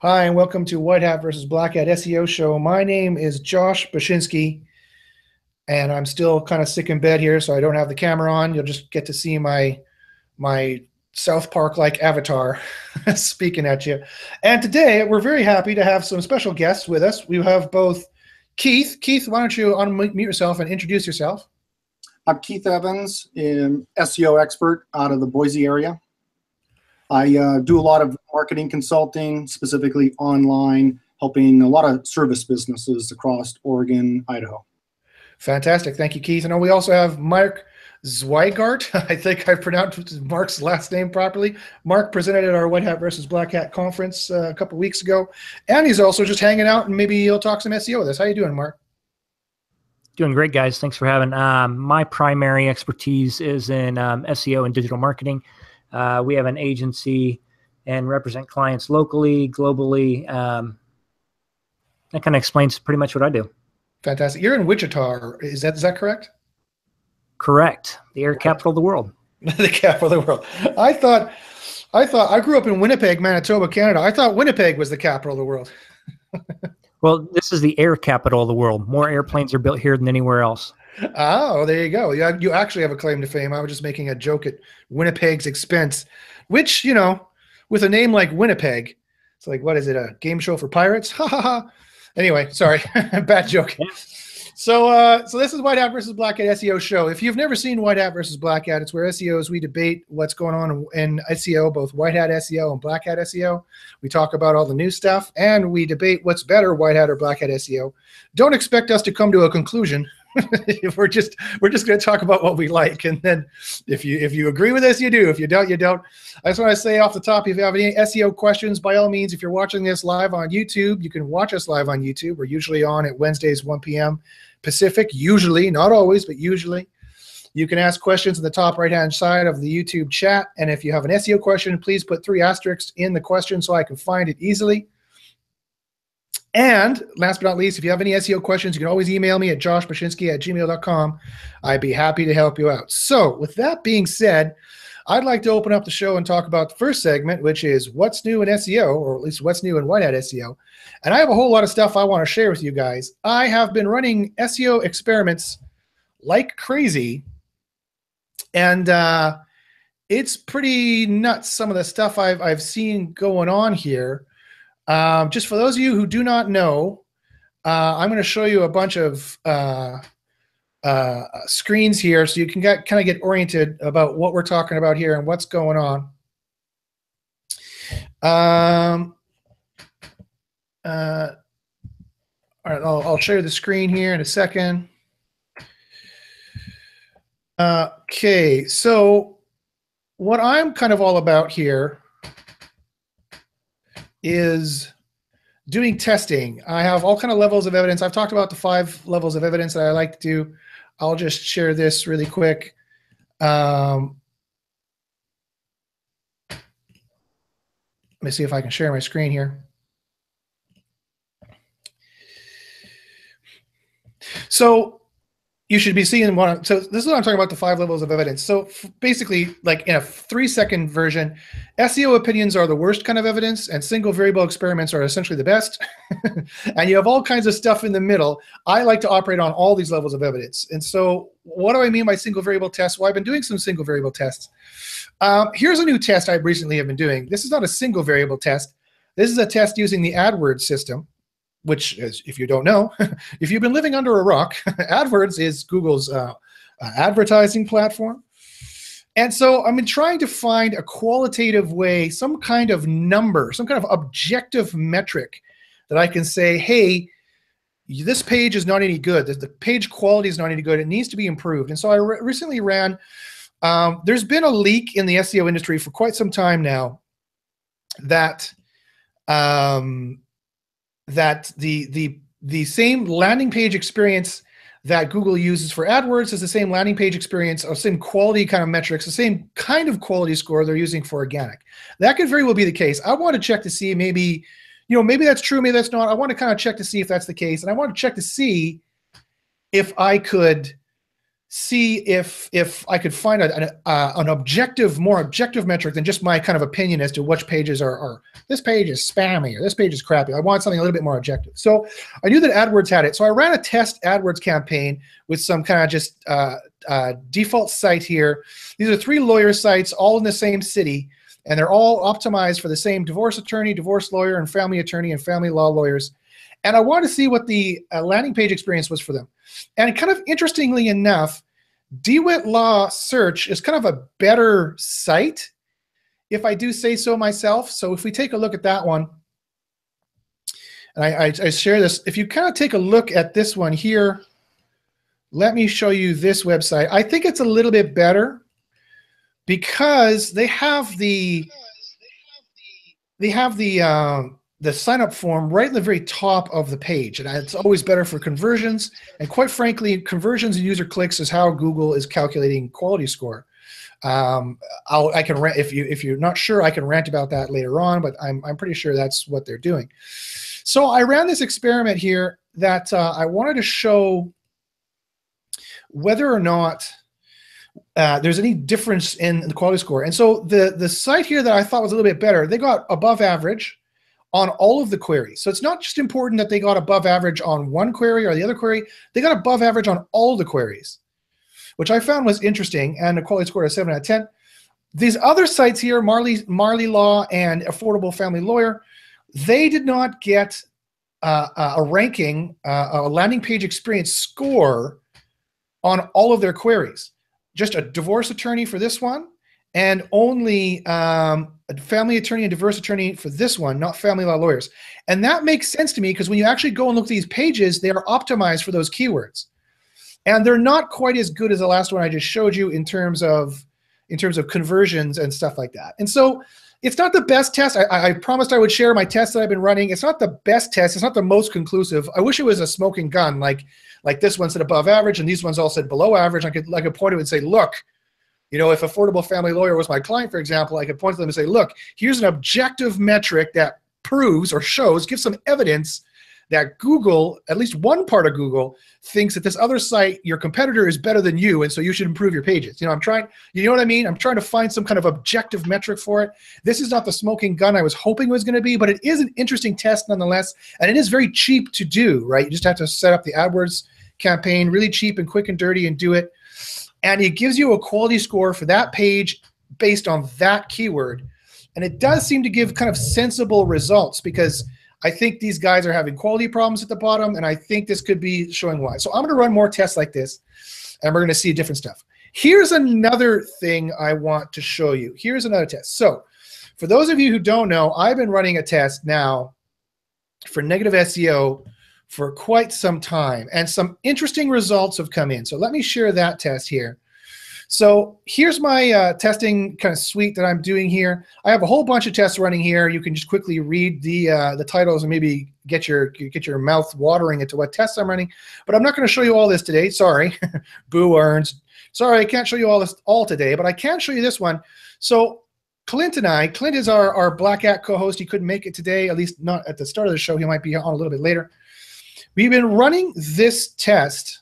Hi, and welcome to White Hat versus Black Hat SEO Show. My name is Josh Bachynski, and I'm still kind of sick in bed here, so I don't have the camera on. You'll just get to see my South Park-like avatar speaking at you. And today, we're very happy to have some special guests with us. We have both Keith. Keith, why don't you unmute yourself and introduce yourself? I'm Keith Evans, an SEO expert out of the Boise area. I do a lot of marketing consulting, specifically online, helping a lot of service businesses across Oregon, Idaho. Fantastic. Thank you, Keith. And we also have Mark Zweigart. I think I pronounced Mark's last name properly. Mark presented at our White Hat versus Black Hat conference a couple weeks ago. And he's also just hanging out, and maybe he'll talk some SEO with us. How you doing, Mark? Doing great, guys. Thanks for having. My primary expertise is in SEO and digital marketing. We have an agency and represent clients locally, globally. That kind of explains pretty much what I do. Fantastic. You're in Wichita. Is that correct? Correct. The air capital of the world. The capital of the world. I grew up in Winnipeg, Manitoba, Canada. I thought Winnipeg was the capital of the world. Well, this is the air capital of the world. More airplanes are built here than anywhere else. Oh, there you go. You actually have a claim to fame. I was just making a joke at Winnipeg's expense, which, you know, with a name like Winnipeg, it's like, what is it, a game show for pirates? Ha ha ha. Anyway, sorry, bad joke. So this is White Hat versus Black Hat SEO Show. If you've never seen White Hat versus Black Hat, it's where SEOs, we debate what's going on in SEO, both White Hat SEO and Black Hat SEO. We talk about all the new stuff, and we debate what's better, White Hat or Black Hat SEO. Don't expect us to come to a conclusion. we're just going to talk about what we like, and then if you agree with us, you do. If you don't, you don't. I just want to say off the top, if you have any SEO questions, by all means, if you're watching this live on YouTube, you can watch us live on YouTube. We're usually on at Wednesdays 1 p.m. Pacific, usually, not always, but usually. You can ask questions in the top right-hand side of the YouTube chat, and if you have an SEO question, please put 3 asterisks in the question so I can find it easily. And last but not least, if you have any SEO questions, you can always email me at joshbachynski@gmail.com. I'd be happy to help you out. So with that being said, I'd like to open up the show and talk about the first segment, which is what's new in SEO, or at least what's new in White Hat SEO. And I have a whole lot of stuff I want to share with you guys. I have been running SEO experiments like crazy, and it's pretty nuts, some of the stuff I've seen going on here. Just for those of you who do not know, I'm going to show you a bunch of screens here so you can kind of get oriented about what we're talking about here and what's going on. All right, I'll share the screen here in a second. Okay, so what I'm kind of all about here is doing testing. I have all kind of levels of evidence. I've talked about the 5 levels of evidence that I like to do. I'll just share this really quick. Let me see if I can share my screen here. So you should be seeing one. So this is what I'm talking about, the 5 levels of evidence. So basically, like in a 3-second version, SEO opinions are the worst kind of evidence, and single variable experiments are essentially the best. And you have all kinds of stuff in the middle. I like to operate on all these levels of evidence. And so what do I mean by single variable tests? Well, I've been doing some single variable tests. Here's a new test I recently have been doing. This is not a single variable test. This is a test using the AdWords system, which is, if you don't know, if you've been living under a rock, AdWords is Google's advertising platform. And so I've been trying to find a qualitative way, some kind of number, some kind of objective metric that I can say, hey, this page is not any good. The page quality is not any good. It needs to be improved. And so I recently ran, there's been a leak in the SEO industry for quite some time now that that the same landing page experience that Google uses for AdWords is the same landing page experience, or same quality kind of metrics, the same kind of quality score they're using for organic. That could very well be the case. I want to check to see, maybe, you know, maybe that's true, maybe that's not. I want to kind of check to see if that's the case, and I want to check to see if I could see if I could find an objective, more objective metric than just my kind of opinion as to which pages are this page is spammy or this page is crappy. I want something a little bit more objective. So I knew that AdWords had it. So I ran a test AdWords campaign with some kind of just default site here. These are 3 lawyer sites all in the same city, and they're all optimized for the same divorce attorney, divorce lawyer, and family attorney and family law lawyers. And I wanted to see what the landing page experience was for them. And kind of interestingly enough, DeWitt Law Search is kind of a better site, if I do say so myself. So if we take a look at that one, and I share this, if you kind of take a look at this one here, let me show you this website. I think it's a little bit better because they have the sign up form right in the very top of the page, and it's always better for conversions. And quite frankly, conversions and user clicks is how Google is calculating quality score. I can rant if you're not sure, I can rant about that later on, but I'm pretty sure that's what they're doing. So I ran this experiment here that I wanted to show whether or not there's any difference in the quality score. And so the site here that I thought was a little bit better, they got above average on all of the queries. So it's not just important that they got above average on one query or the other query, they got above average on all the queries, which I found was interesting, and a quality score of 7 out of 10. These other sites here, Marley Law and Affordable Family Lawyer, they did not get a ranking, a landing page experience score on all of their queries. Just a divorce attorney for this one, and only a family attorney and divorce attorney for this one, not family law lawyers. And that makes sense to me because when you actually go and look at these pages, they are optimized for those keywords. And they're not quite as good as the last one I just showed you in terms of conversions and stuff like that. And so it's not the best test. I promised I would share my test that I've been running. It's not the best test. It's not the most conclusive. I wish it was a smoking gun, like this one said above average and these ones all said below average. I could point to it and say, look, you know, if Affordable Family Lawyer was my client, for example, I could point to them and say, look, here's an objective metric that proves or shows, gives some evidence that Google, at least one part of Google, thinks that this other site, your competitor, is better than you, and so you should improve your pages. You know, I'm trying, you know what I mean? I'm trying to find some kind of objective metric for it. This is not the smoking gun I was hoping it was going to be, but it is an interesting test nonetheless, and it is very cheap to do, right? You just have to set up the AdWords campaign, really cheap and quick and dirty, and do it. And it gives you a quality score for that page based on that keyword. And it does seem to give kind of sensible results because I think these guys are having quality problems at the bottom, and I think this could be showing why. So I'm going to run more tests like this, and we're going to see different stuff. Here's another thing I want to show you. Here's another test. So for those of you who don't know, I've been running a test now for negative SEO for quite some time, and some interesting results have come in. So let me share that test here. So here's my testing kind of suite that I'm doing here. I have a whole bunch of tests running here. You can just quickly read the titles and maybe get your mouth watering into what tests I'm running. But I'm not going to show you all this today. Sorry, Boo earns. Sorry, I can't show you all today, but I can show you this one. So Clint and I, Clint is our Black Hat co-host. He couldn't make it today, at least not at the start of the show. He might be on a little bit later. We've been running this test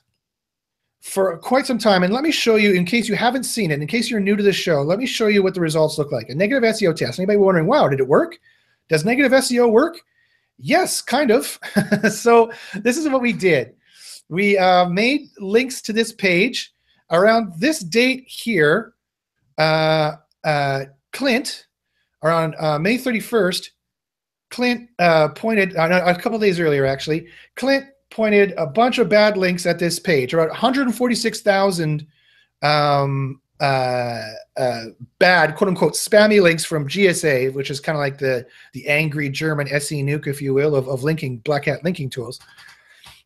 for quite some time, and let me show you, in case you haven't seen it, in case you're new to this show, let me show you what the results look like. A negative SEO test. Anybody wondering, wow, did it work? Does negative SEO work? Yes, kind of. So this is what we did. We made links to this page around this date here. Clint, around May 31st, Clint pointed, a couple days earlier actually, Clint pointed a bunch of bad links at this page, about 146,000 bad, quote unquote, spammy links from GSA, which is kind of like the angry German SE nuke, if you will, of linking, Black Hat linking tools.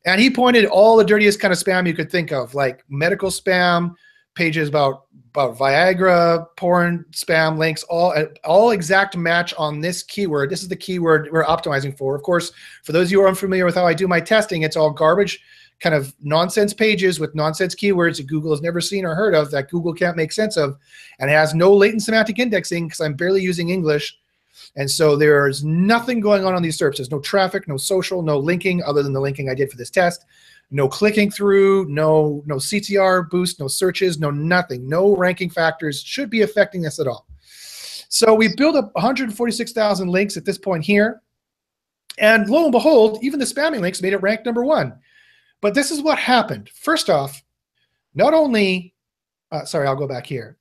And he pointed all the dirtiest kind of spam you could think of, like medical spam, pages about Viagra, porn, spam links, all exact match on this keyword. This is the keyword we're optimizing for. Of course, for those of you who are unfamiliar with how I do my testing, it's all garbage, kind of nonsense pages with nonsense keywords that Google has never seen or heard of, that Google can't make sense of, and it has no latent semantic indexing because I'm barely using English. And so there's nothing going on these SERPs. There's no traffic, no social, no linking other than the linking I did for this test. no clicking through, no CTR boost, no searches, no nothing, no ranking factors should be affecting this at all. So we built up 146,000 links at this point here. And lo and behold, even the spamming links made it rank #1. But this is what happened. First off, not only, sorry, I'll go back here.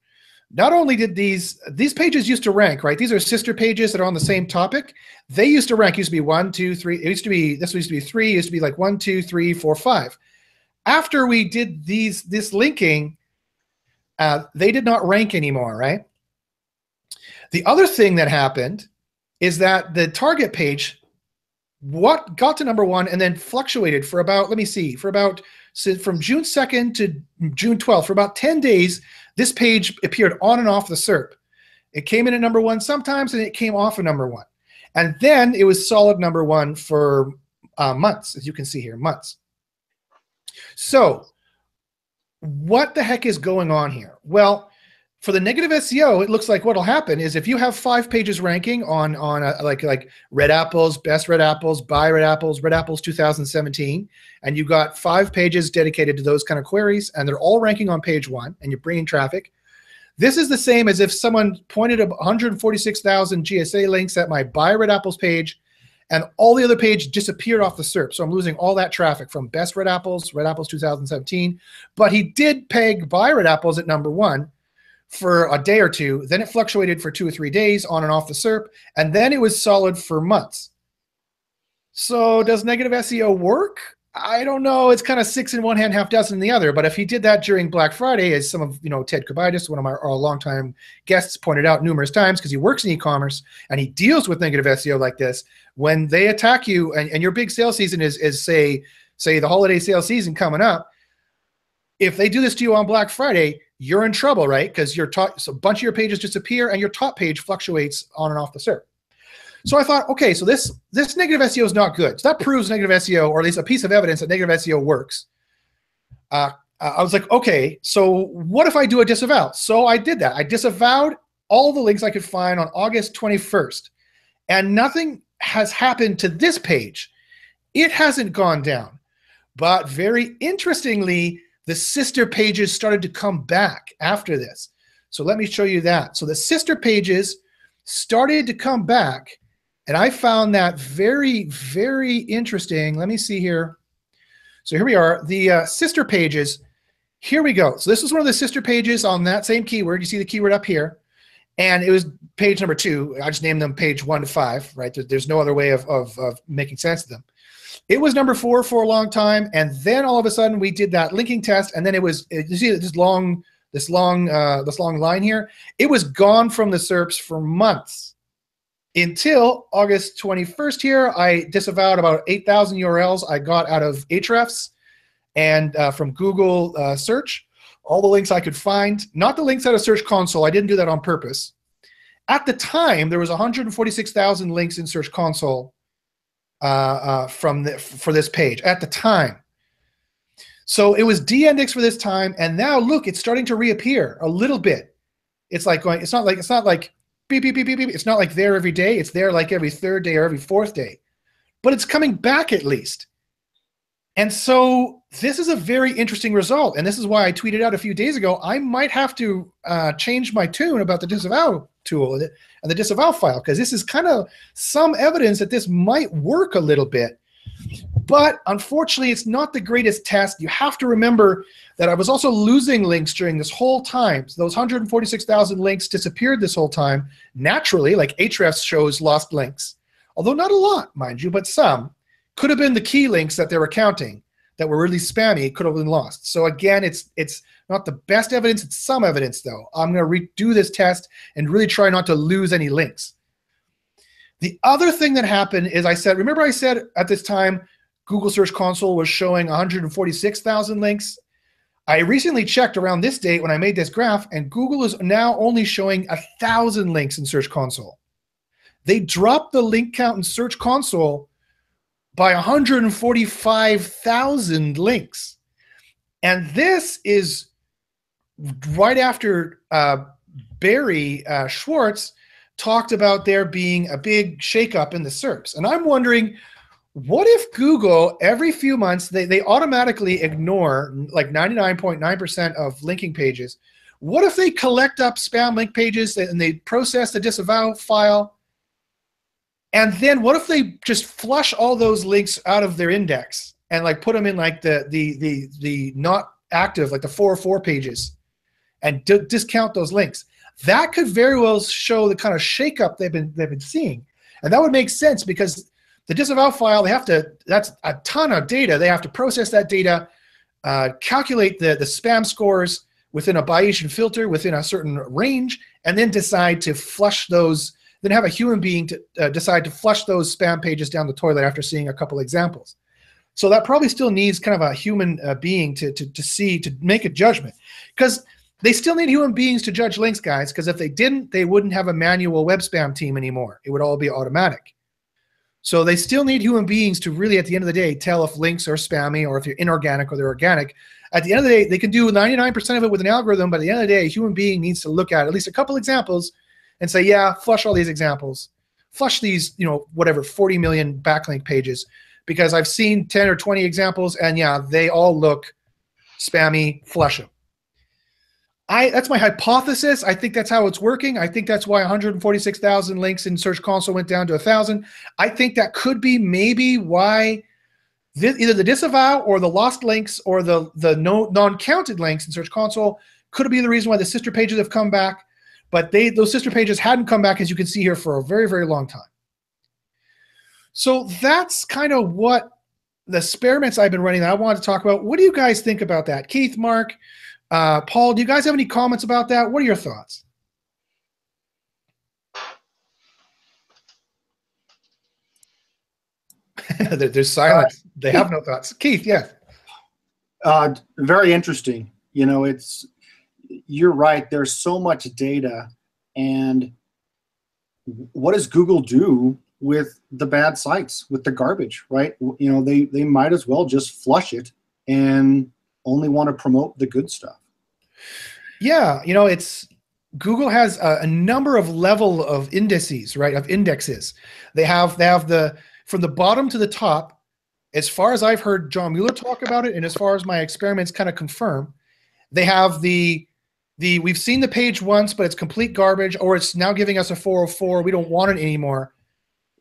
Not only did these pages used to rank, right? These are sister pages that are on the same topic. They used to rank, used to be 1, 2, 3. It used to be, this used to be 3, it used to be like 1, 2, 3, 4, 5. After we did this linking, they did not rank anymore, right? The other thing that happened is that the target page, what got to #1 and then fluctuated for about, let me see, for about, so from June 2nd to June 12th, for about 10 days, this page appeared on and off the SERP. It came in at #1 sometimes, and it came off of #1. And then it was solid #1 for months, as you can see here, months. So what the heck is going on here? Well, for the negative SEO, it looks like what'll happen is if you have 5 pages ranking on like Red Apples, Best Red Apples, Buy Red Apples, Red Apples 2017, and you got 5 pages dedicated to those kind of queries, and they're all ranking on page 1, and you're bringing traffic. This is the same as if someone pointed 146,000 GSA links at my Buy Red Apples page, and all the other page disappeared off the SERP. So I'm losing all that traffic from Best Red Apples 2017, but he did peg Buy Red Apples at #1 for a day or two. Then it fluctuated for 2 or 3 days on and off the SERP, and then it was solid for months. So does negative SEO work? I don't know. It's kind of 6 in one hand, half dozen in the other. But if he did that during Black Friday, as some of Ted Kubitis, one of our longtime guests, pointed out numerous times, because he works in e-commerce and he deals with negative SEO like this, when they attack you and your big sales season is say the holiday sales season coming up, if they do this to you on Black Friday, you're in trouble, right? Because so a bunch of your pages disappear and your top page fluctuates on and off the SERP. So I thought, okay, so this negative SEO is not good. So that proves negative SEO, or at least a piece of evidence that negative SEO works. I was like, okay, so what if I do a disavow? So I did that. I disavowed all the links I could find on August 21st, and nothing has happened to this page. It hasn't gone down. But very interestingly, the sister pages started to come back after this. So let me show you that. So the sister pages started to come back, and I found that very, very interesting. Let me see here. So here we are, the sister pages. Here we go. So this is one of the sister pages on that same keyword. You see the keyword up here. And it was page #2. I just named them page 1 to 5, right? There's no other way of making sense of them. It was #4 for a long time, and then all of a sudden we did that linking test, and then you see this long line here. It was gone from the SERPs for months until August 21st. Here, I disavowed about 8,000 URLs I got out of Ahrefs and from Google search. All the links I could find, not the links out of Search Console. I didn't do that on purpose. At the time, there was 146,000 links in Search Console for this page at the time. So it was de-indexed for this time, and now look, it's starting to reappear a little bit. It's like going. It's not like beep beep beep beep beep. It's not like there every day. It's there like every 3rd day or every 4th day, but it's coming back at least. And so this is a very interesting result, and this is why I tweeted out a few days ago, I might have to change my tune about the disavow tool and the disavow file, because this is kind of some evidence that this might work a little bit. But unfortunately, it's not the greatest test. You have to remember that I was also losing links during this whole time. So those 146,000 links disappeared this whole time. Naturally, like Ahrefs shows lost links, although not a lot, mind you, but some. Could have been the key links that they were counting that were really spammy, could have been lost. So again, it's not the best evidence, it's some evidence though. I'm gonna redo this test and really try not to lose any links. The other thing that happened is remember I said at this time, Google Search Console was showing 146,000 links. I recently checked around this date when I made this graph, and Google is now only showing 1,000 links in Search Console. They dropped the link count in Search Console by 145,000 links. And this is right after Barry Schwartz talked about there being a big shakeup in the SERPs. And I'm wondering, what if Google, every few months, they automatically ignore like 99.9% of linking pages? What if they collect up spam link pages and they process the disavow file? And then what if they just flush all those links out of their index and like put them in like the not active, like the 404 pages, and discount those links? That could very well show the kind of shakeup they've been seeing. And that would make sense because the disavow file, that's a ton of data. They have to process that data, calculate the spam scores within a Bayesian filter within a certain range, and then decide to flush those, then have a human being to decide to flush those spam pages down the toilet after seeing a couple examples. So that probably still needs kind of a human being to see, to make a judgment. Because they still need human beings to judge links, guys, because if they didn't, they wouldn't have a manual web spam team anymore. It would all be automatic. So they still need human beings to really, at the end of the day, tell if links are spammy or if they're inorganic or they're organic. At the end of the day, they can do 99% of it with an algorithm, but at the end of the day, a human being needs to look at least a couple examples and say, yeah, flush all these examples. Flush these, whatever, 40 million backlink pages, because I've seen 10 or 20 examples, and yeah, they all look spammy, flush them. That's my hypothesis. I think that's how it's working. I think that's why 146,000 links in Search Console went down to 1,000. I think that could be maybe why either the disavow or the lost links or the non-counted links in Search Console could be the reason why the sister pages have come back. But those sister pages hadn't come back, as you can see here, for a very, very long time. So that's kind of what the experiments I've been running that I wanted to talk about. What do you guys think about that? Keith, Mark, Paul, do you guys have any comments about that? What are your thoughts? There's silence. They have no thoughts. Keith, yeah. Very interesting. You're right. There's so much data, and what does Google do with the bad sites, with the garbage, right? They might as well just flush it and only want to promote the good stuff. Yeah, Google has a number of level of indices, right? Of indexes. They have from the bottom to the top. As far as I've heard John Mueller talk about it, and as far as my experiments kind of confirm, they have we've seen the page once, but it's complete garbage, or it's now giving us a 404. We don't want it anymore.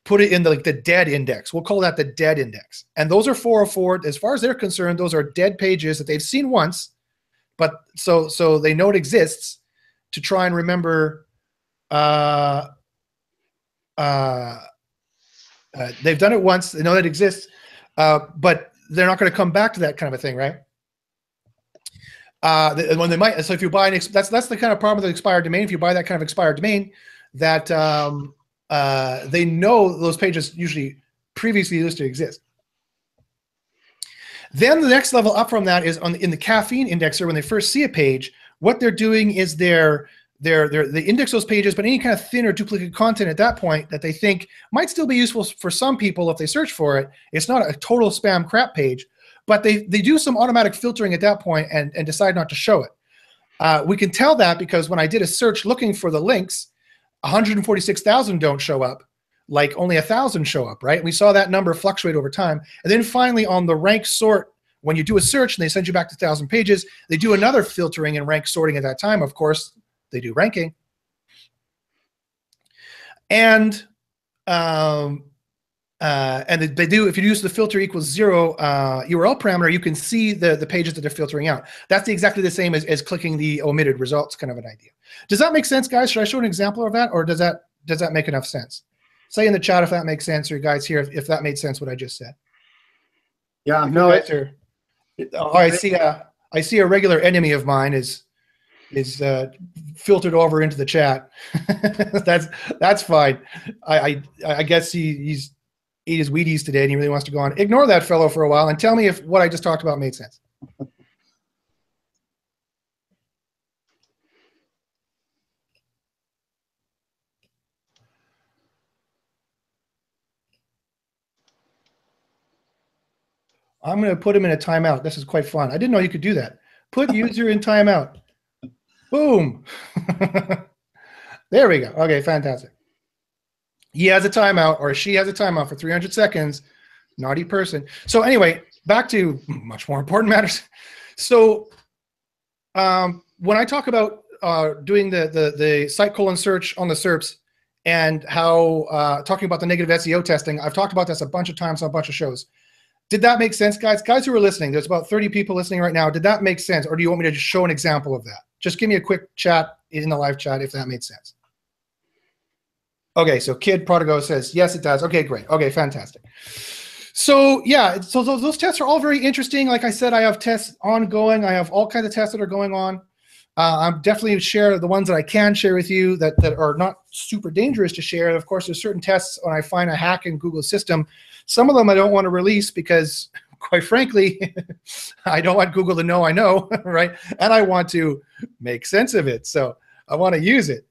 Put it in the dead index. We'll call that the dead index. And those are 404. As far as they're concerned, those are dead pages that they've seen once, but so they know it exists to try and remember. They've done it once. They know that it exists, but they're not going to come back to that kind of a thing, right? When they might. So if you buy that's the kind of problem with the expired domain. If you buy that kind of expired domain, that they know those pages usually previously used to exist. Then the next level up from that is in the caffeine indexer. When they first see a page, what they're doing is they index those pages, but any kind of thin or duplicate content at that point that they think might still be useful for some people if they search for it. It's not a total spam crap page, but they do some automatic filtering at that point and decide not to show it. We can tell that because when I did a search looking for the links, 146,000 don't show up, like only 1,000 show up, right? We saw that number fluctuate over time. And then finally on the rank sort, when you do a search and they send you back to 1,000 pages, they do another filtering and rank sorting at that time. Of course, they do ranking. And they do, if you use the filter equals 0 URL parameter, you can see the pages that they're filtering out. That's exactly the same as clicking the omitted results kind of an idea. Does that make sense, guys? Should I show an example of that, or does that make enough sense? Say in the chat if that makes sense, or you guys here if that made sense what I just said. Yeah, no. I see a regular enemy of mine is filtered over into the chat. that's fine. I guess he's ate his Wheaties today and he really wants to go on. Ignore that fellow for a while and tell me if what I just talked about made sense. I'm going to put him in a timeout. This is quite fun. I didn't know you could do that. Put user in timeout. Boom. There we go. Okay, fantastic. He has a timeout, or she has a timeout for 300 seconds Naughty person. So anyway, back to much more important matters. So when I talk about doing the site colon search on the SERPs and how talking about the negative SEO testing, I've talked about this a bunch of times on a bunch of shows. Did that make sense, guys? Guys who are listening, there's about 30 people listening right now. Did that make sense? Or do you want me to just show an example of that? Just give me a quick chat in the live chat if that made sense. Okay, so Kid Prodigo says, yes, it does. Okay, great. Okay, fantastic. So yeah, so those tests are all very interesting. Like I said, I have tests ongoing. I have all kinds of tests that are going on. I'm definitely share the ones that I can share with you that are not super dangerous to share. And of course, there's certain tests when I find a hack in Google's system. Some of them I don't want to release because, quite frankly, I don't want Google to know I know, right? And I want to make sense of it. So I want to use it.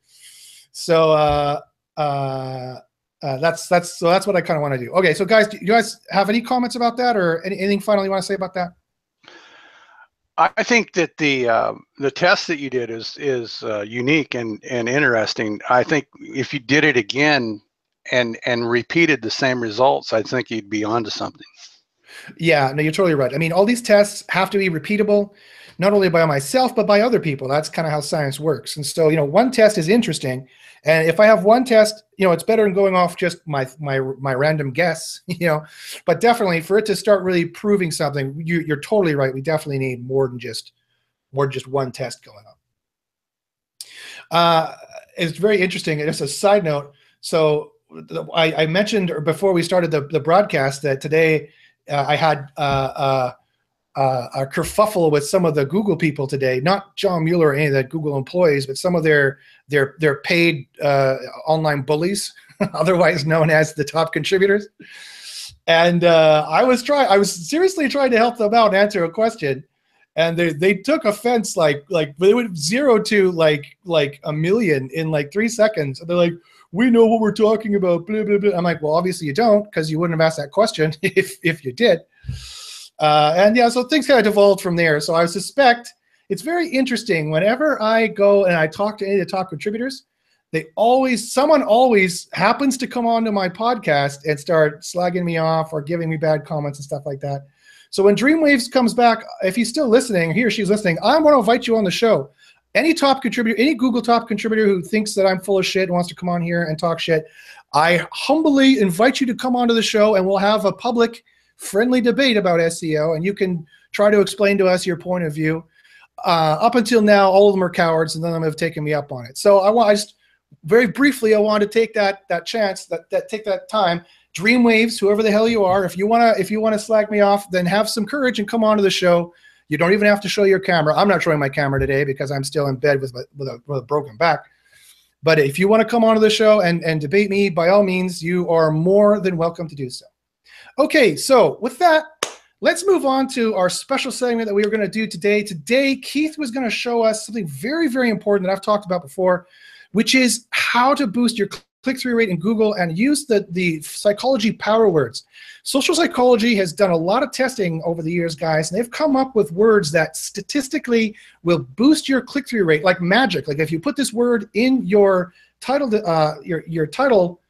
So that's what I kind of want to do. Okay, so guys, do you guys have any comments about that, or anything final you want to say about that? I think that the test that you did is unique and interesting. I think if you did it again and repeated the same results, I think you'd be onto something. Yeah, no, you're totally right. I mean, all these tests have to be repeatable, not only by myself, but by other people. That's kind of how science works. And so, one test is interesting. And if I have one test, it's better than going off just my random guess, but definitely for it to start really proving something, you're totally right. We definitely need more than just one test going on. It's very interesting. And just a side note. So I mentioned before we started the broadcast that today I had a kerfuffle with some of the Google people today, not John Mueller or any of the Google employees, but some of their paid online bullies, otherwise known as the top contributors. And I was seriously trying to help them out and answer a question, and they took offense like they went 0 to like a million in like 3 seconds. And they're like, we know what we're talking about, blah, blah, blah. I'm like, well, obviously you don't, because you wouldn't have asked that question if you did. And yeah, so things kind of devolved from there. So I suspect it's very interesting. Whenever I go and I talk to any of the top contributors, someone always happens to come onto my podcast and start slagging me off or giving me bad comments and stuff like that. So when Dreamwaves comes back, if he's still listening, he or she's listening, I want to invite you on the show. Any top contributor, any Google top contributor who thinks that I'm full of shit and wants to come on here and talk shit, I humbly invite you to come onto the show, and we'll have a public friendly debate about SEO, and you can try to explain to us your point of view. Up until now, all of them are cowards, and none of them have taken me up on it. So I just very briefly, I want to take that chance, take that time. Dreamwaves, whoever the hell you are, if you wanna slag me off, then have some courage and come onto the show. You don't even have to show your camera. I'm not showing my camera today because I'm still in bed with a broken back. But if you want to come onto the show and debate me, by all means, you are more than welcome to do so. Okay, so with that, let's move on to our special segment that we were going to do today. Today, Keith was going to show us something very, very important that I've talked about before, which is how to boost your click-through rate in Google and use the psychology power words. Social psychology has done a lot of testing over the years, guys, and they've come up with words that statistically will boost your click-through rate like magic. Like if you put this word in your title, your title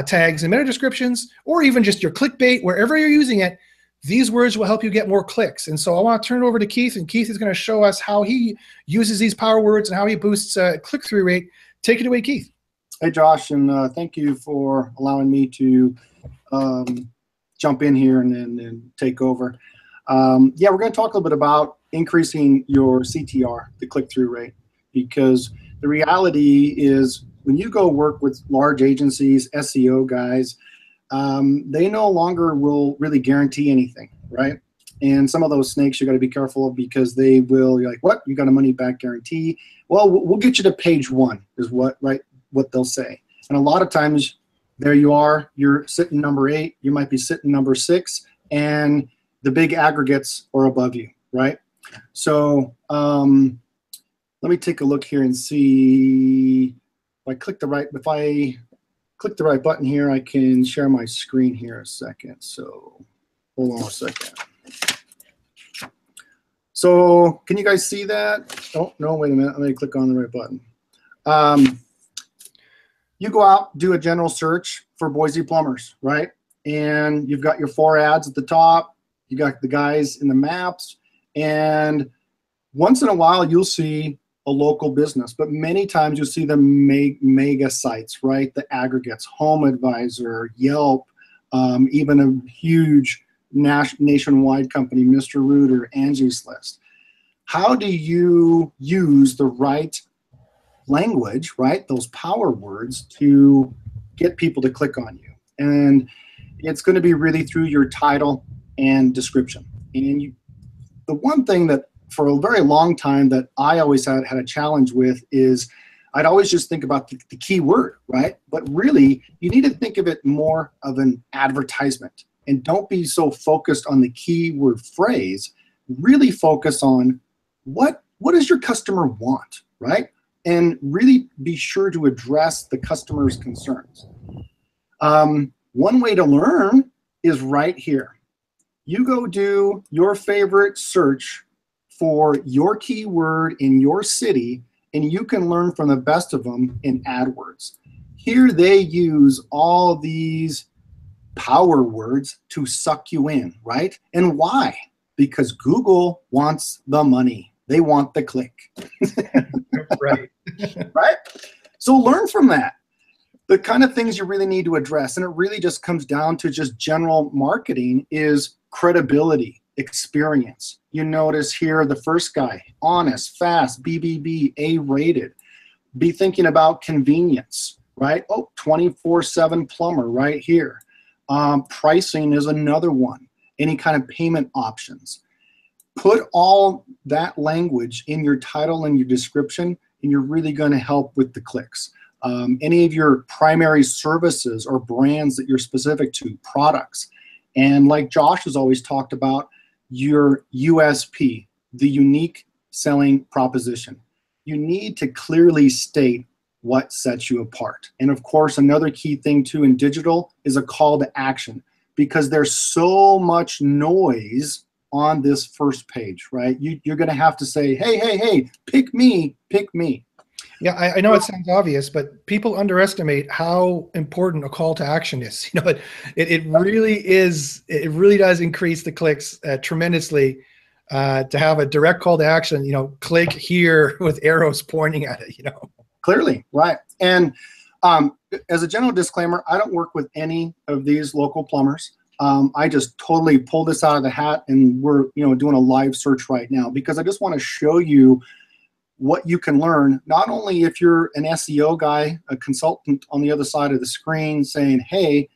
tags and meta descriptions, or even just your clickbait, wherever you're using it, these words will help you get more clicks. And so I want to turn it over to Keith, and Keith is going to show us how he uses these power words and how he boosts click-through rate. Take it away, Keith. Hey, Josh, and thank you for allowing me to jump in here and take over. Yeah, we're going to talk a little bit about increasing your CTR, the click-through rate, because the reality is when you go work with large agencies, SEO guys, they no longer will really guarantee anything, right? And some of those snakes you got to be careful of, because they will, you're like, what? You got a money back guarantee? Well, we'll get you to page 1 is what they'll say. And a lot of times there you are, you're sitting number 8, you might be sitting number 6, and the big aggregates are above you, right? So let me take a look here and see if I click the right button here, I can share my screen here a second. So hold on a second. So can you guys see that? Oh, no, wait a minute. Let me click on the right button. You go out, do a general search for Boise plumbers, right? and you've got your 4 ads at the top. You got the guys in the maps, and once in a while you'll see a local business, but many times you'll see the mega sites, right? The aggregates, Home Advisor, Yelp, even a huge nationwide company, Mr. Rooter, Angie's List. How do you use the right language, right? Those power words to get people to click on you. And it's going to be really through your title and description. And the one thing that for a very long time that I always had a challenge with is I'd always just think about the key word, right? But really, you need to think of it more of an advertisement. And don't be so focused on the keyword phrase. Really focus on what does your customer want, right? And really be sure to address the customer's concerns. One way to learn is right here. You go do your favorite search for your keyword in your city, and you can learn from the best of them in AdWords. Here they use all these power words to suck you in, right? And why? Because Google wants the money. They want the click. Right. Right? So learn from that. The kind of things you really need to address, and it really just comes down to just general marketing, is credibility, experience. You notice here the first guy, honest, fast, BBB, A-rated. Be thinking about convenience, right? Oh, 24/7 plumber right here. Pricing is another one. Any kind of payment options. Put all that language in your title and your description, and you're really going to help with the clicks. Any of your primary services or brands that you're specific to, products. And like Josh has always talked about, your USP, the unique selling proposition. You need to clearly state what sets you apart. And of course, another key thing too in digital is a call to action, because there's so much noise on this first page, right? You're going to have to say, hey, pick me, pick me. Yeah, I know it sounds obvious, but people underestimate how important a call to action is. You know, it really is. It really does increase the clicks tremendously to have a direct call to action. You know, click here with arrows pointing at it. You know, clearly, right? And as a general disclaimer, I don't work with any of these local plumbers. I just totally pulled this out of the hat, and we're doing a live search right now because I just want to show you what you can learn, not only if you're an SEO guy, a consultant on the other side of the screen saying, hey,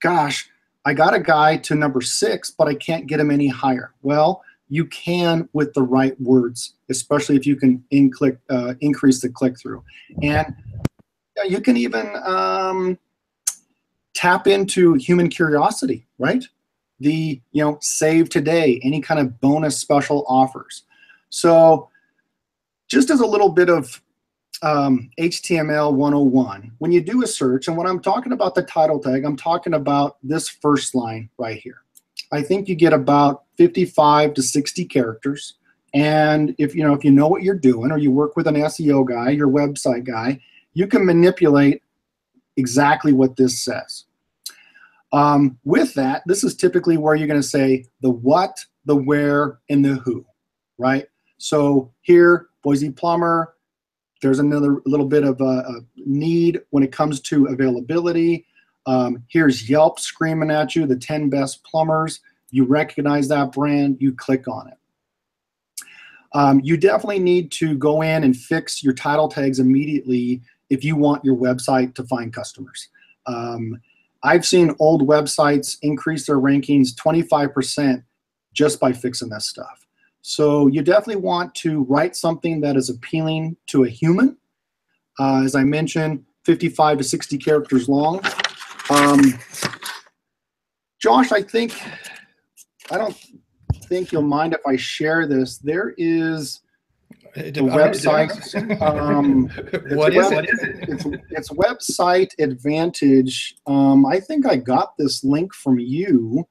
gosh, I got a guy to number 6, but I can't get him any higher. Well, you can with the right words, especially if you can increase the click-through. And you can even tap into human curiosity, right? The, save today, any kind of bonus special offers. So just as a little bit of HTML 101, when you do a search, and when I'm talking about the title tag, I'm talking about this first line right here. I think you get about 55 to 60 characters. And if you know what you're doing, or you work with an SEO guy, your website guy, you can manipulate exactly what this says. With that, this is typically where you're going to say the what, the where, and the who, right? So here, Boise plumber, there's another little bit of a need when it comes to availability. Here's Yelp screaming at you, the 10 best plumbers. You recognize that brand, you click on it. You definitely need to go in and fix your title tags immediately if you want your website to find customers. I've seen old websites increase their rankings 25% just by fixing this stuff. So you definitely want to write something that is appealing to a human. As I mentioned, 55 to 60 characters long. Josh, I don't think you'll mind if I share this. There is a website. What is it? It's Website Advantage. I think I got this link from you.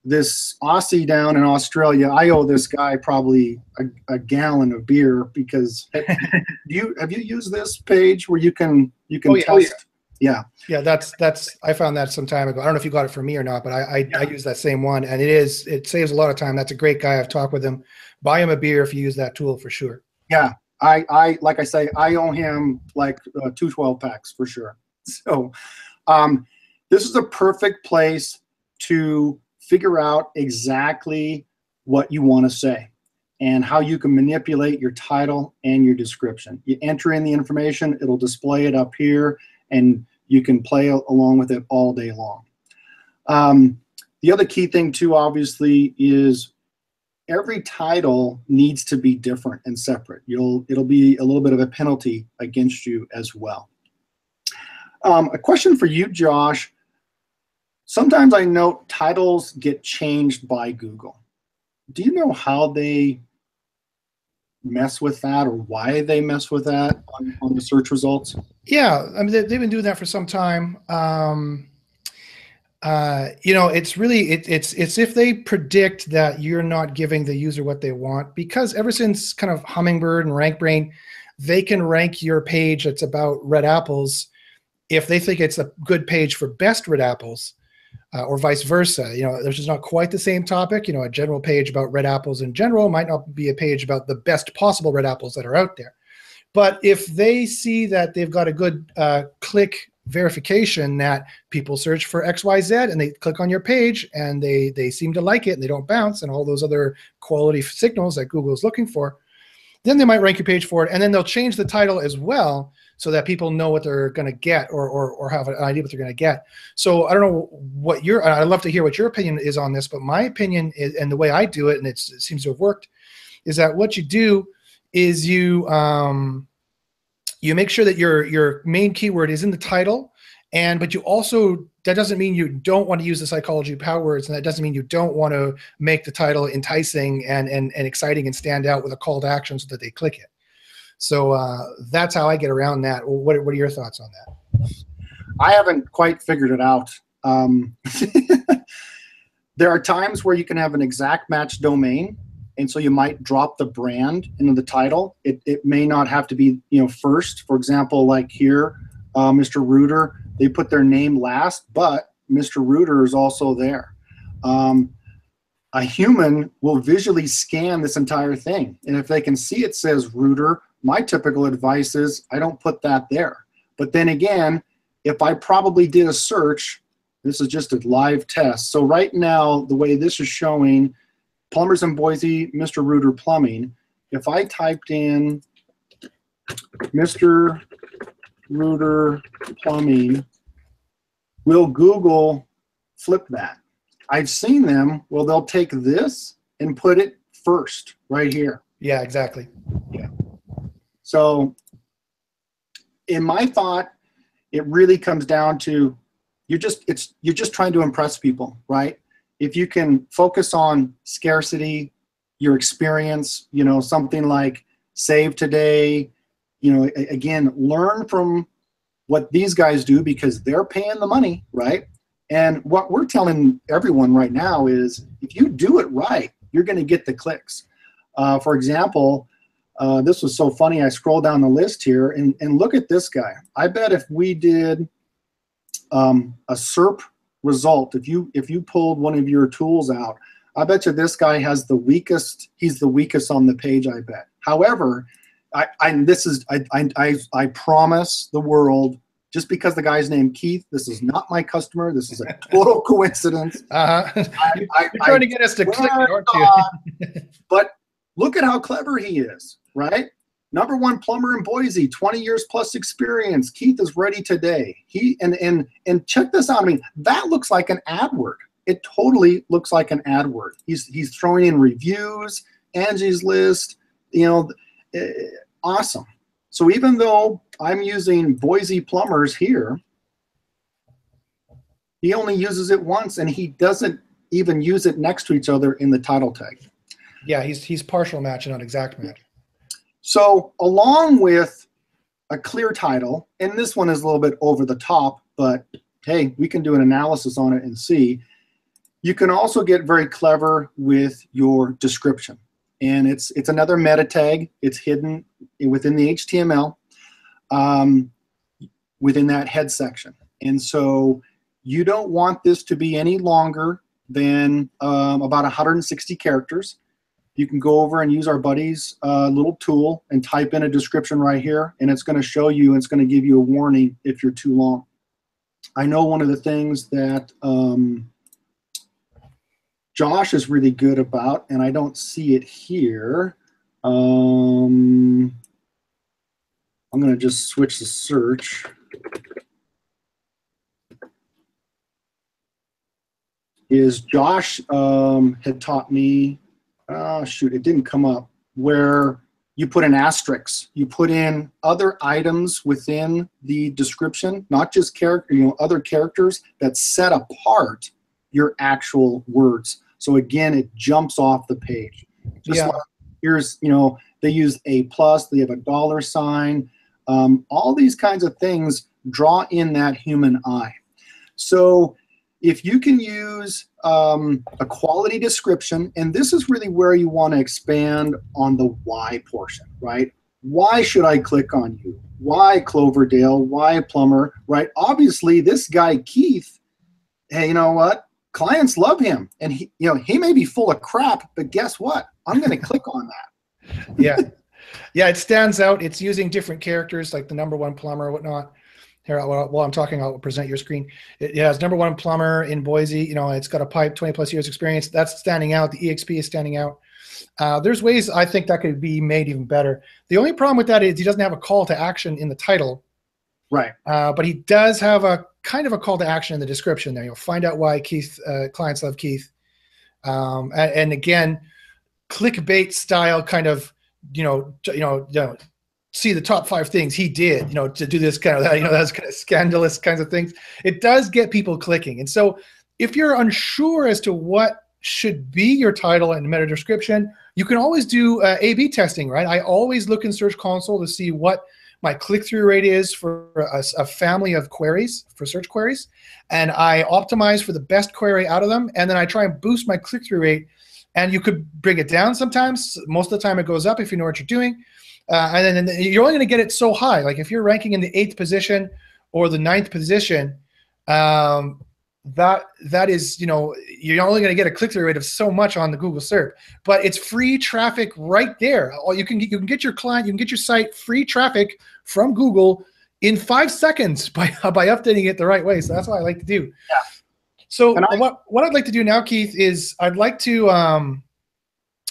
This Aussie down in Australia, I owe this guy probably a gallon of beer because have you used this page where you can test? Yeah. Yeah, that's I found that some time ago. I don't know if you got it from me or not, but I use that same one, and it saves a lot of time. That's a great guy. I've talked with him. Buy him a beer if you use that tool for sure. Yeah. I like I say, I owe him like 2 12-packs for sure. So this is a perfect place to figure out exactly what you want to say and how you can manipulate your title and your description. You enter in the information, it'll display it up here, and you can play along with it all day long. The other key thing too, obviously, is every title needs to be different and separate. It'll be a little bit of a penalty against you as well. A question for you, Josh. Sometimes I note titles get changed by Google. Do you know how they mess with that, or why they mess with that on the search results? Yeah, I mean, they've been doing that for some time. You know, it's really, it's if they predict that you're not giving the user what they want, because ever since kind of Hummingbird and RankBrain, they can rank your page that's about red apples if they think it's a good page for best red apples, or vice versa. You know, there's just not quite the same topic. You know, a general page about red apples in general might not be a page about the best possible red apples that are out there. But if they see that they've got a good click verification that people search for XYZ and they click on your page and they seem to like it and they don't bounce and all those other quality signals that Google is looking for, then they might rank your page for it, and then they'll change the title as well so that people know what they're going to get, or have an idea what they're going to get. So I don't know what I'd love to hear what your opinion is on this, but my opinion is, and the way I do it, and it seems to have worked, is that what you do is you make sure that your main keyword is in the title, but you also, that doesn't mean you don't want to use the psychology of power words, and that doesn't mean you don't want to make the title enticing and exciting and stand out with a call to action so that they click it. So that's how I get around that. What are your thoughts on that? I haven't quite figured it out. There are times where you can have an exact match domain, and so you might drop the brand into the title. It may not have to be, you know, first. For example, like here, Mr. Rooter, they put their name last, but Mr. Rooter is also there. A human will visually scan this entire thing, and if they can see it says Rooter, my typical advice is I don't put that there. But then again, if I probably did a search, this is just a live test. So right now, the way this is showing, plumbers in Boise, Mr. Rooter Plumbing, if I typed in Mr. Rooter Plumbing, will Google flip that? I've seen them, well, they'll take this and put it first right here. Yeah, exactly. Yeah. So in my thought, it really comes down to you're just trying to impress people, right? If you can focus on scarcity, your experience, you know, something like save today, you know, again, learn from what these guys do because they're paying the money, right? And what we're telling everyone right now is if you do it right, you're going to get the clicks. For example, this was so funny. I scrolled down the list here and look at this guy. I bet if we did a SERP result, if you pulled one of your tools out, I bet you this guy has the weakest. He's the weakest on the page, I bet. However, I promise the world, just because the guy's named Keith, this is not my customer. This is a total coincidence. You're trying to get us to click it, aren't you? But look at how clever he is, right? #1 plumber in Boise, 20 years plus experience. Keith is ready today. And check this out. I mean, that looks like an AdWord. It totally looks like an AdWord. He's throwing in reviews, Angie's List, you know, awesome. So even though I'm using Boise plumbers here, he only uses it once, and he doesn't even use it next to each other in the title tag. Yeah, he's partial match and not exact match. So along with a clear title, and this one is a little bit over the top, but hey, we can do an analysis on it and see. You can also get very clever with your description. And it's another meta tag. It's hidden within the HTML. within that head section. And so you don't want this to be any longer than about 160 characters. You can go over and use our buddy's little tool and type in a description right here, and it's going to show you, and it's going to give you a warning if you're too long. I know one of the things that Josh is really good about, and I don't see it here. I'm going to just switch the search. Is Josh had taught me, shoot, it didn't come up, where you put an asterisk. You put in other items within the description, not just character, other characters that set apart your actual words. So again, it jumps off the page. Just like here's, they use a plus, they have a $sign. All these kinds of things draw in that human eye. So if you can use a quality description, and this is really where you want to expand on the why portion, right? Why should I click on you? Why Cloverdale? Why plumber, right? Obviously, this guy, Keith, hey, you know what? Clients love him, and he may be full of crap, but guess what? I'm going to click on that. Yeah, it stands out. It's using different characters like the #1 plumber or whatnot. Here, while I'm talking, I'll present your screen. It has #1 plumber in Boise. It's got a pipe, 20+ years experience. That's standing out. The EXP is standing out. There's ways I think that could be made even better. The only problem with that is he doesn't have a call to action in the title. Right. But he does have a kind of a call to action in the description there. You'll find out why Keith clients love Keith. And again, clickbait style kind of, see the top 5 things he did, to do this kind of, that's kind of scandalous kinds of things. It does get people clicking. And so if you're unsure as to what should be your title and meta description, you can always do A/B testing, right? I always look in Search Console to see what my click-through rate is for a family of queries, for search queries. And I optimize for the best query out of them. And then I try and boost my click-through rate. And you could bring it down sometimes. Most of the time it goes up if you know what you're doing. And then you're only going to get it so high. Like if you're ranking in the 8th position or the 9th position, that is, you're only going to get a click-through rate of so much on the Google search. But it's free traffic right there. You can get your client, you can get your site free traffic from Google in 5 seconds by updating it the right way. So that's what I like to do. Yeah. So what I'd like to do now, Keith, is I'd like to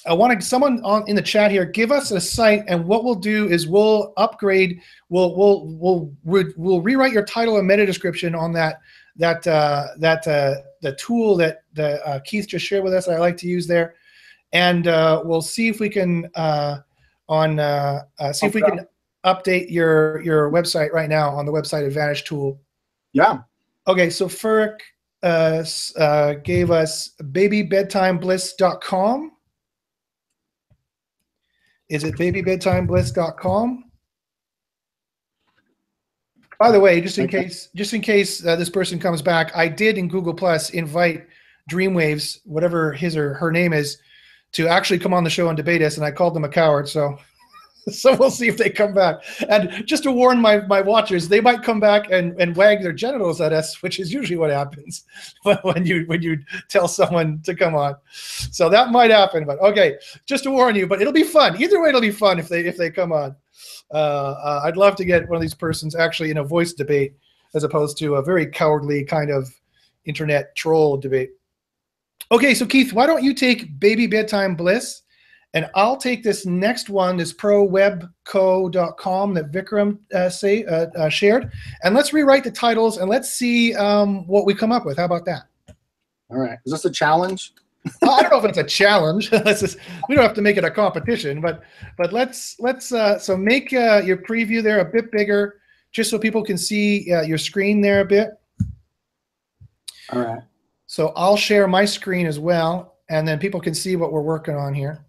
I want someone in the chat here give us a site, and what we'll do is we'll upgrade. We'll rewrite your title and meta description on the tool that Keith just shared with us. I like to use there, and we'll see if we can update your website right now on the Website Advantage tool. Yeah. Okay. So Furik gave us babybedtimebliss.com. Is it babybedtimebliss.com? By the way, just in case this person comes back, I did in Google Plus invite Dreamwaves, whatever his or her name is, to actually come on the show and debate us, and I called them a coward. So we'll see if they come back. And just to warn my watchers, they might come back and wag their genitals at us, which is usually what happens when you tell someone to come on. So that might happen. But okay, just to warn you. But it'll be fun. Either way, it'll be fun if they come on. I'd love to get one of these persons actually in a voice debate as opposed to a very cowardly kind of internet troll debate. Okay, so Keith, why don't you take Baby Bedtime Bliss? And I'll take this next one, this prowebco.com that Vikram shared. And let's rewrite the titles and let's see what we come up with. How about that? All right. Is this a challenge? I don't know if it's a challenge. We don't have to make it a competition, but let's so make your preview there a bit bigger, just so people can see your screen there a bit. All right. So I'll share my screen as well, and then people can see what we're working on here.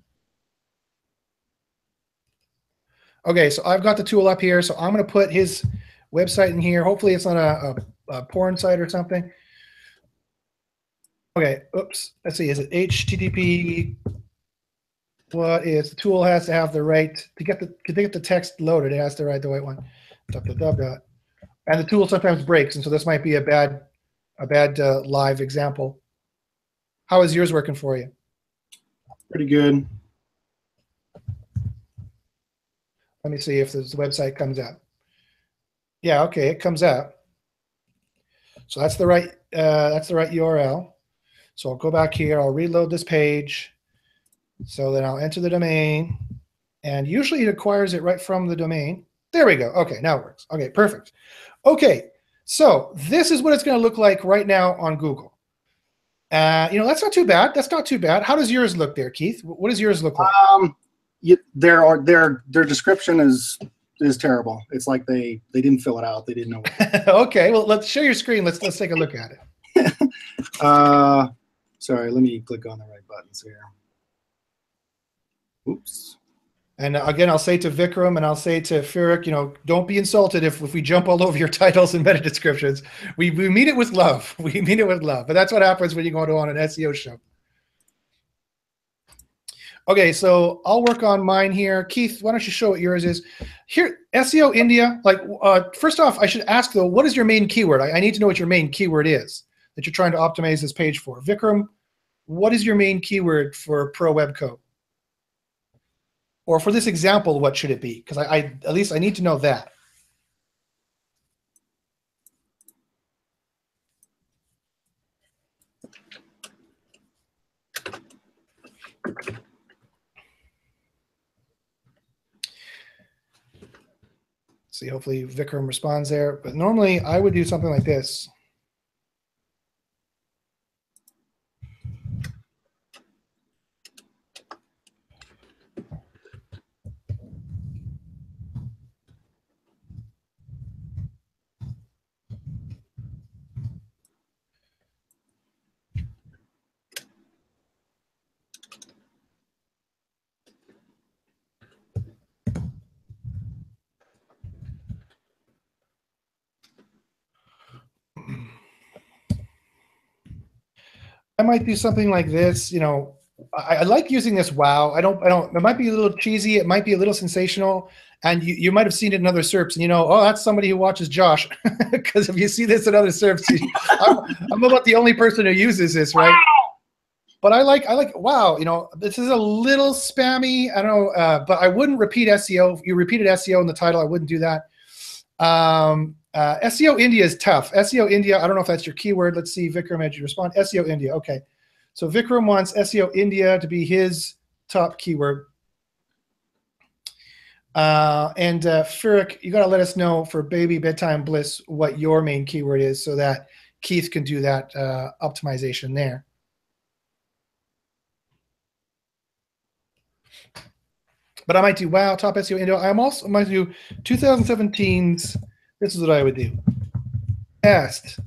Okay, so I've got the tool up here, so I'm going to put his website in here. Hopefully it's not a porn site or something. Okay, oops. Let's see, is it HTTP? What is the tool has to have the right, to get the text loaded, it has to write the right one. And the tool sometimes breaks, and so this might be a bad live example. How is yours working for you? Pretty good. Let me see if this website comes up. Yeah, okay, it comes up. So that's the right URL. So I'll go back here. I'll reload this page. So then I'll enter the domain, and usually it acquires it right from the domain. There we go. Okay, now it works. Okay, perfect. Okay, so this is what it's going to look like right now on Google. That's not too bad. That's not too bad. How does yours look there, Keith? What does yours look like? Their description is terrible. It's like they didn't fill it out. They didn't know. Okay, well, let's share your screen. Let's take a look at it. Sorry, let me click on the right buttons here. Oops. And again, I'll say to Vikram and I'll say to Furik, don't be insulted if we jump all over your titles and meta descriptions. We mean it with love. We mean it with love. But that's what happens when you go on an SEO show. Okay, so I'll work on mine here. Keith, why don't you show what yours is? Here, SEO India. First off, I should ask though, what is your main keyword? I need to know what your main keyword is that you're trying to optimize this page for. Vikram, what is your main keyword for Pro Web Code? Or for this example, what should it be? Because at least I need to know that. See, hopefully Vikram responds there. But normally I would do something like this. I might do something like this. I like using this wow. It might be a little cheesy. It might be a little sensational. And you might have seen it in other SERPs, and oh, that's somebody who watches Josh. Because if you see this in other SERPs, I'm about the only person who uses this, right? But I like wow. This is a little spammy. I don't know, but I wouldn't repeat SEO. If you repeated SEO in the title, I wouldn't do that. SEO India is tough. SEO India, I don't know if that's your keyword. Let's see, Vikram, had you respond? SEO India, okay. So Vikram wants SEO India to be his top keyword. Furik, you got to let us know for Baby Bedtime Bliss what your main keyword is so that Keith can do that optimization there. But I might do wow, top SEO India. I might do 2017's. This is what I would do. Best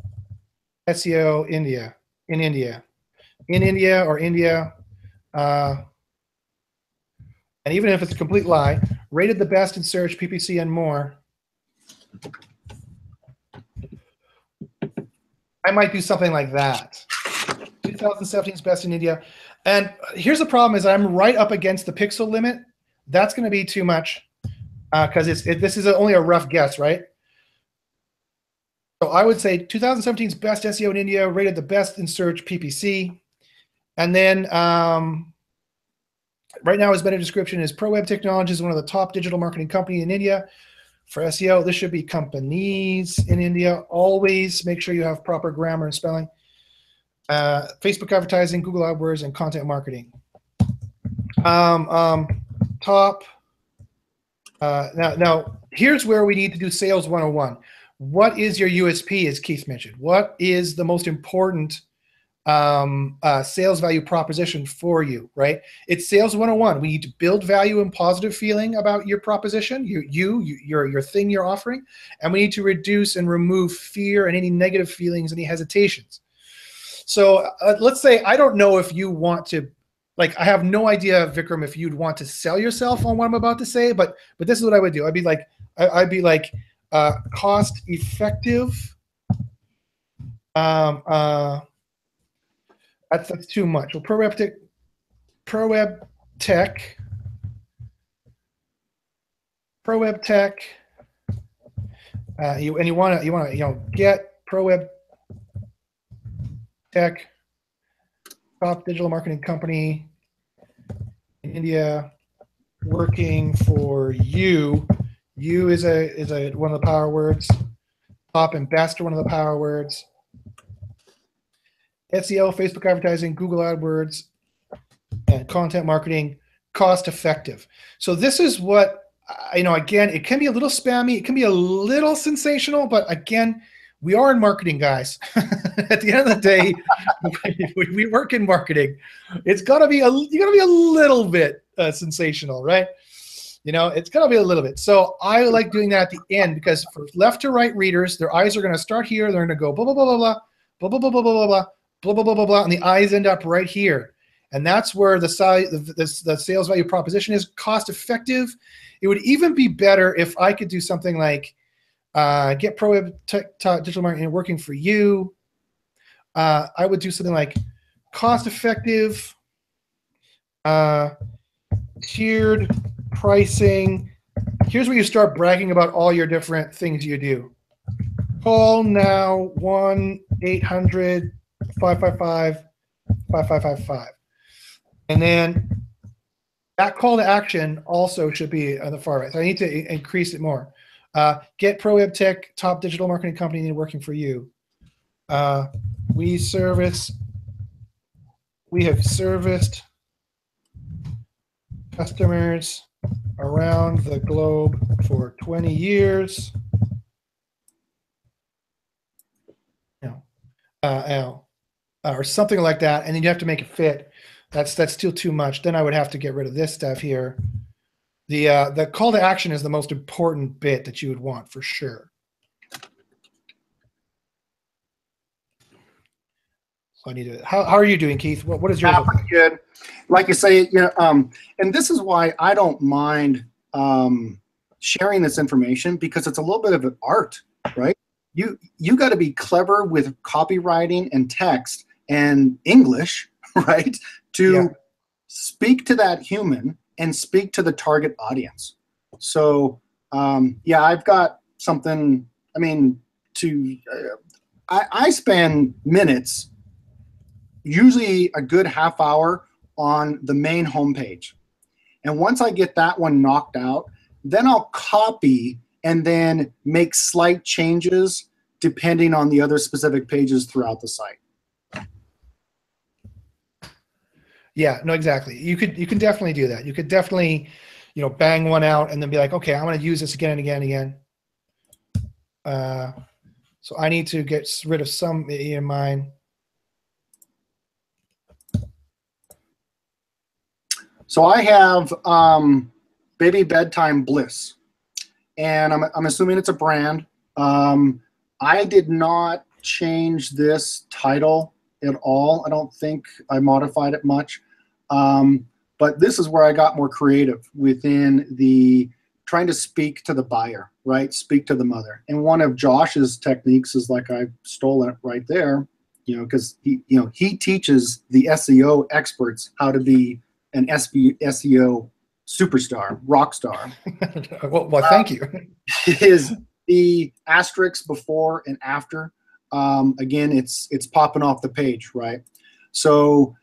SEO India in India, or India, and even if it's a complete lie, rated the best in search, PPC, and more. I might do something like that. 2017's best in India. And here's the problem: is I'm right up against the pixel limit. That's going to be too much because this is only a rough guess, right? So I would say 2017's best SEO in India, rated the best in search, PPC. And then right now his meta description is Pro Web Technologies, one of the top digital marketing company in India. For SEO, this should be companies in India. Always make sure you have proper grammar and spelling. Facebook advertising, Google AdWords, and content marketing. Top. Now, here's where we need to do Sales 101. What is your USP, as Keith mentioned? What is the most important sales value proposition for you, right? It's Sales 101. We need to build value and positive feeling about your proposition, your thing you're offering, and we need to reduce and remove fear and any negative feelings, any hesitations. So let's say I don't know if you want to, I have no idea, Vikram, if you'd want to sell yourself on what I'm about to say, but this is what I would do. I'd be like, cost effective. That's too much. Well, Pro Web Tech You want to get pro web tech, top digital marketing company in India working for you. You is one of the power words. Top and best are one of the power words. SEO, Facebook advertising, Google AdWords, and content marketing, cost effective. So this is what, again, it can be a little spammy, it can be a little sensational, but again, we are in marketing, guys. At the end of the day, we work in marketing. It's gotta be you gotta be a little bit sensational, right? It's gotta be a little bit. So I like doing that at the end, because for left to right readers, their eyes are gonna start here, they're gonna go blah blah blah blah blah blah blah blah blah blah blah blah blah blah blah blah, and the eyes end up right here. And that's where the sales value proposition is cost effective. It would even be better if I could do something like get pro web digital marketing working for you. I would do something like cost effective, tiered pricing. Here's where you start bragging about all your different things you do. Call now 1-800-555-5555. And then that call to action also should be on the far right. So I need to increase it more. Get pro web tech, top digital marketing company working for you. We have serviced customers around the globe for 20 years. Or something like that, and then you have to make it fit. That's still too much. Then I would have to get rid of this stuff here. The call to action is the most important bit that you would want for sure. So I need to. How are you doing, Keith? What is yours? Pretty good. Like you say, and this is why I don't mind sharing this information, because it's a little bit of an art, right? You got to be clever with copywriting and text and English, right? To speak to that human and speak to the target audience. So yeah, I've got something. I mean, I spend minutes, usually a good half hour, on the main homepage, and once I get that one knocked out, then I'll copy and then make slight changes depending on the other specific pages throughout the site. Yeah, no, exactly. You can definitely do that. You could definitely, bang one out and then be like, okay, I'm going to use this again and again and again. So I need to get rid of some in mine. So I have Baby Bedtime Bliss, and I'm assuming it's a brand. I did not change this title at all. I don't think I modified it much. But this is where I got more creative within the trying to speak to the buyer, right? Speak to the mother. And one of Josh's techniques is, like, I stole it right there, because he teaches the SEO experts how to be an SEO superstar, rock star. well, thank you. Is the asterisks before and after. Again, it's popping off the page, right? So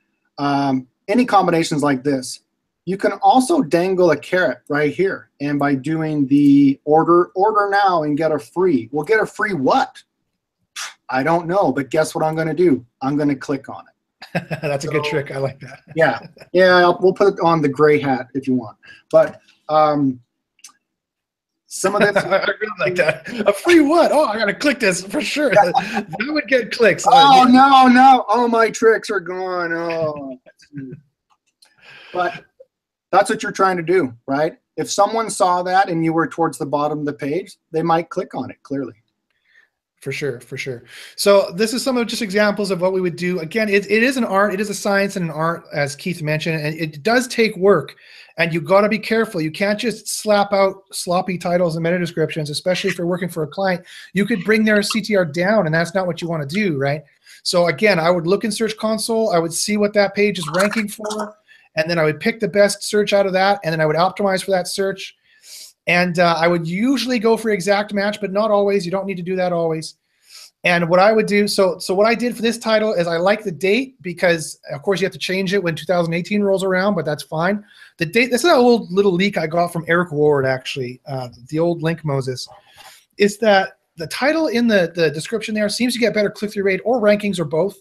any combinations like this. You can also dangle a carrot right here, and by doing the order now and get a free. Well, get a free what? I don't know, but guess what I'm going to do? I'm going to click on it. That's a good trick. I like that. Yeah, we'll put it on the gray hat if you want. But some of this, I really like that. A free what? Oh, I got to click this for sure. That would get clicks. Oh, no. All my tricks are gone. Oh. But that's what you're trying to do, right? If someone saw that and you were towards the bottom of the page, they might click on it, clearly. For sure. So this is some of just examples of what we would do. Again, it is an art. It is a science and an art, as Keith mentioned, and it does take work. And you got to be careful. You can't just slap out sloppy titles and meta descriptions, especially if you're working for a client. You could bring their CTR down, and that's not what you want to do, right? So again, I would look in Search Console. I would see what that page is ranking for, and then I would pick the best search out of that, and then I would optimize for that search. And I would usually go for exact match, but not always. You don't need to do that always. And what I would do, so what I did for this title is I like the date because, of course, you have to change it when 2018 rolls around, but that's fine. The date, this is an old little leak I got from Eric Ward, actually, the old link Moses, is that the title in the description there seems to get better click-through rate or rankings or both.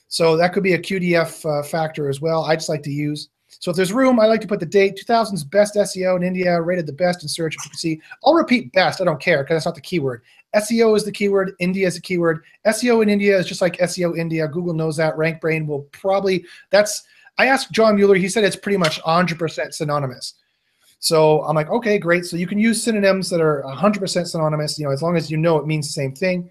So that could be a QDF factor as well. I just like to use. So if there's room, I like to put the date, 2000's best SEO in India, rated the best in search. If you can see, I'll repeat best. I don't care because that's not the keyword. SEO is the keyword. India is the keyword. SEO in India is just like SEO India. Google knows that. RankBrain will probably, I asked John Mueller. He said it's pretty much 100% synonymous. So I'm like, okay, great. So you can use synonyms that are 100% synonymous, as long as you know it means the same thing.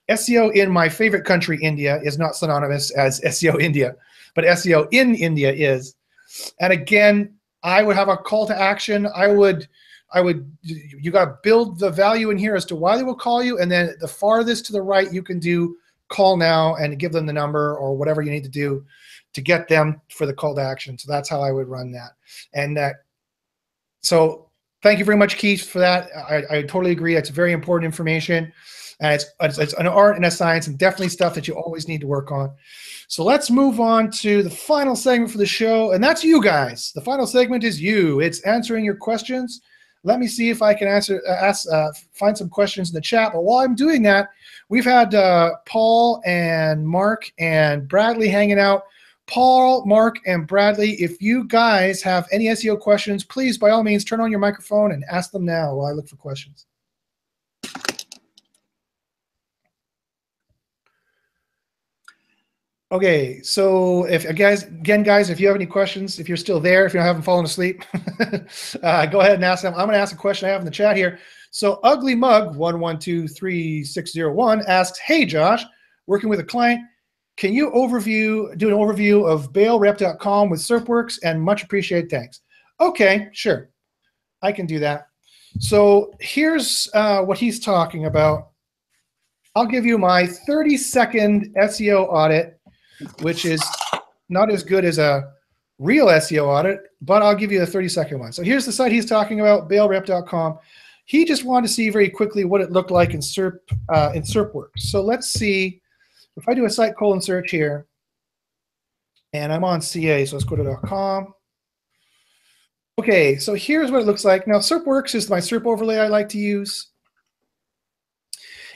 SEO in my favorite country, India, is not synonymous as SEO India, but SEO in India is. And again, I would have a call to action. You got to build the value in here as to why they will call you. And then the farthest to the right, you can do call now and give them the number or whatever you need to do to get them for the call to action. So that's how I would run that. And so thank you very much, Keith, for that. I totally agree. It's very important information. And it's an art and a science and definitely stuff that you always need to work on. So let's move on to the final segment for the show, and that's you guys. The final segment is you. It's answering your questions. Let me see if I can find some questions in the chat. But while I'm doing that, we've had Paul and Mark and Bradley hanging out. Paul, Mark, and Bradley, if you guys have any SEO questions, please, by all means, turn on your microphone and ask them now while I look for questions. Okay, so if guys, if you have any questions, if you're still there, if you haven't fallen asleep, go ahead and ask them. I'm going to ask a question I have in the chat here. So Ugly Mug 1123601 asks, "Hey Josh, working with a client, can you do an overview of bailrep.com with SERPworks and much appreciated, thanks." Okay, sure, I can do that. So here's what he's talking about. I'll give you my 30-second SEO audit, which is not as good as a real SEO audit, but I'll give you the 30-second one. So here's the site he's talking about, bailrep.com. He just wanted to see very quickly what it looked like in SERPworks. So let's see. If I do a site colon search here, and I'm on CA, so let's go to .com. Okay, so here's what it looks like. Now, SERPworks is my SERP overlay I like to use.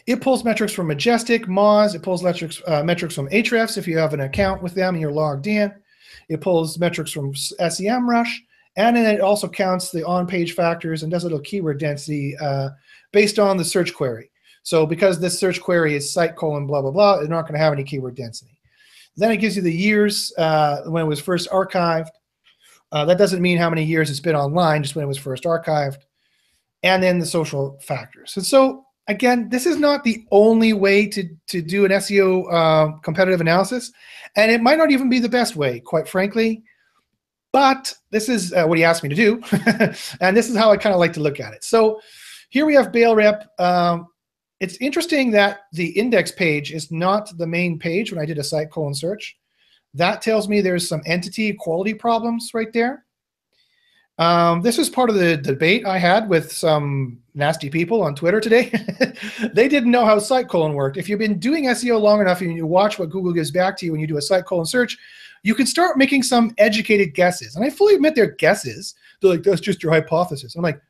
It pulls metrics from Majestic, Moz. It pulls metrics from Ahrefs if you have an account with them and you're logged in. It pulls metrics from SEMrush, and then it also counts the on-page factors and does a little keyword density based on the search query. So because this search query is site colon blah, blah, blah, it's not going to have any keyword density. Then it gives you the years when it was first archived. That doesn't mean how many years it's been online, just when it was first archived. And then the social factors. And so, again, this is not the only way to do an SEO competitive analysis, and it might not even be the best way, quite frankly. But this is what he asked me to do, and this is how I kind of like to look at it. So here we have BailRep. It's interesting that the index page is not the main page when I did a site colon search. That tells me there's some entity quality problems right there. This is part of the debate I had with some nasty people on Twitter today. They didn't know how site colon worked. If you've been doing SEO long enough and you watch what Google gives back to you when you do a site colon search, you can start making some educated guesses. And I fully admit they're guesses. They're like, that's just your hypothesis. I'm like,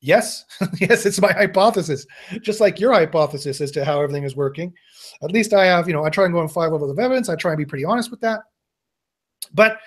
yes, yes, it's my hypothesis. Just like your hypothesis as to how everything is working. At least I have, I try and go on 5 levels of evidence. I try and be pretty honest with that. But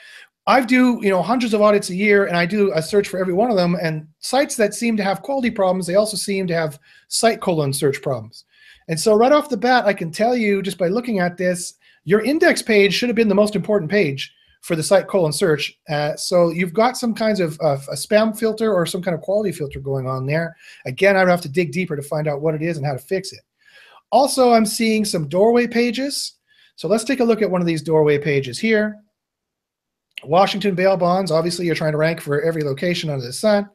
I do, hundreds of audits a year, and I do a search for every one of them. And sites that seem to have quality problems, they also seem to have site colon search problems. And so right off the bat, I can tell you just by looking at this, your index page should have been the most important page for the site colon search. So you've got some kinds of a spam filter or some kind of quality filter going on there. Again, I would have to dig deeper to find out what it is and how to fix it. Also, I'm seeing some doorway pages. So let's take a look at one of these doorway pages here. Washington bail bonds. Obviously, you're trying to rank for every location under the sun.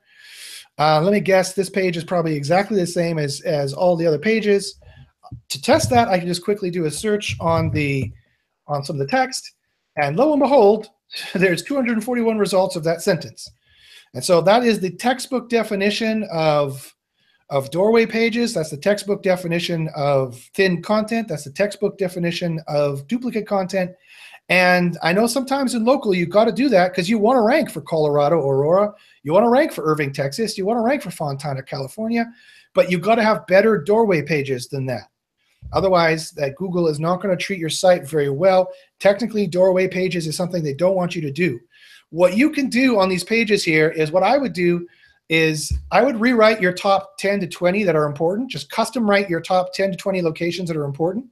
Let me guess, this page is probably exactly the same as all the other pages. To test that, I can just quickly do a search on some of the text, and lo and behold, there's 241 results of that sentence. And so that is the textbook definition of doorway pages. That's the textbook definition of thin content. That's the textbook definition of duplicate content. And I know sometimes in local, you've got to do that because you want to rank for Colorado, Aurora. You want to rank for Irving, Texas. You want to rank for Fontana, California. But you've got to have better doorway pages than that. Otherwise, that Google is not going to treat your site very well. Technically, doorway pages is something they don't want you to do. What you can do on these pages here is what I would do is I would rewrite your top 10 to 20 that are important. Just custom write your top 10 to 20 locations that are important.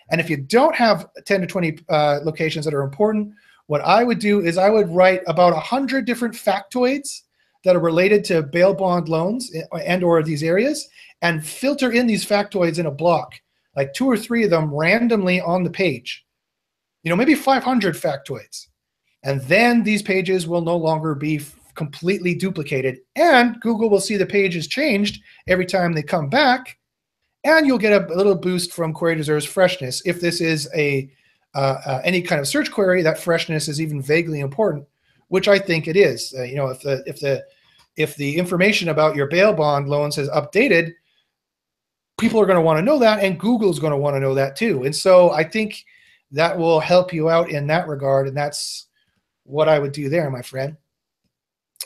And if you don't have 10 to 20 locations that are important, what I would do is I would write about 100 different factoids that are related to bail bond loans and or these areas, and filter in these factoids in a block, like 2 or 3 of them randomly on the page. Maybe 500 factoids. And then these pages will no longer be completely duplicated, and Google will see the pages changed every time they come back, and you'll get a little boost from Query Deserves freshness. If this is any kind of search query, that freshness is even vaguely important, which I think it is. If the information about your bail bond loans has updated, people are going to want to know that, and Google's going to want to know that too. And so I think that will help you out in that regard, and that's what I would do there, my friend.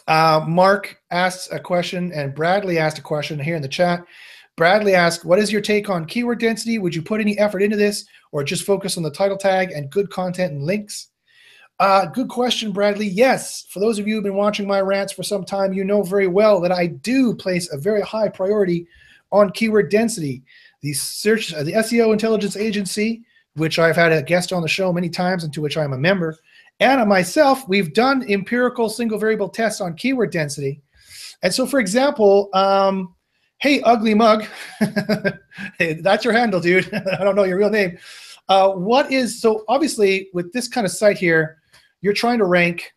Mark asked a question, and Bradley asked a question here in the chat. Bradley asked, what is your take on keyword density? Would you put any effort into this, or just focus on the title tag and good content and links? Good question, Bradley. Yes, for those of you who've been watching my rants for some time, you know very well that I do place a very high priority on keyword density. The SEO Intelligence Agency, which I've had a guest on the show many times and to which I'm a member, and myself, we've done empirical single variable tests on keyword density. And so, for example, hey, ugly mug, hey, that's your handle, dude. I don't know your real name. So obviously, with this kind of site here, you're trying to rank.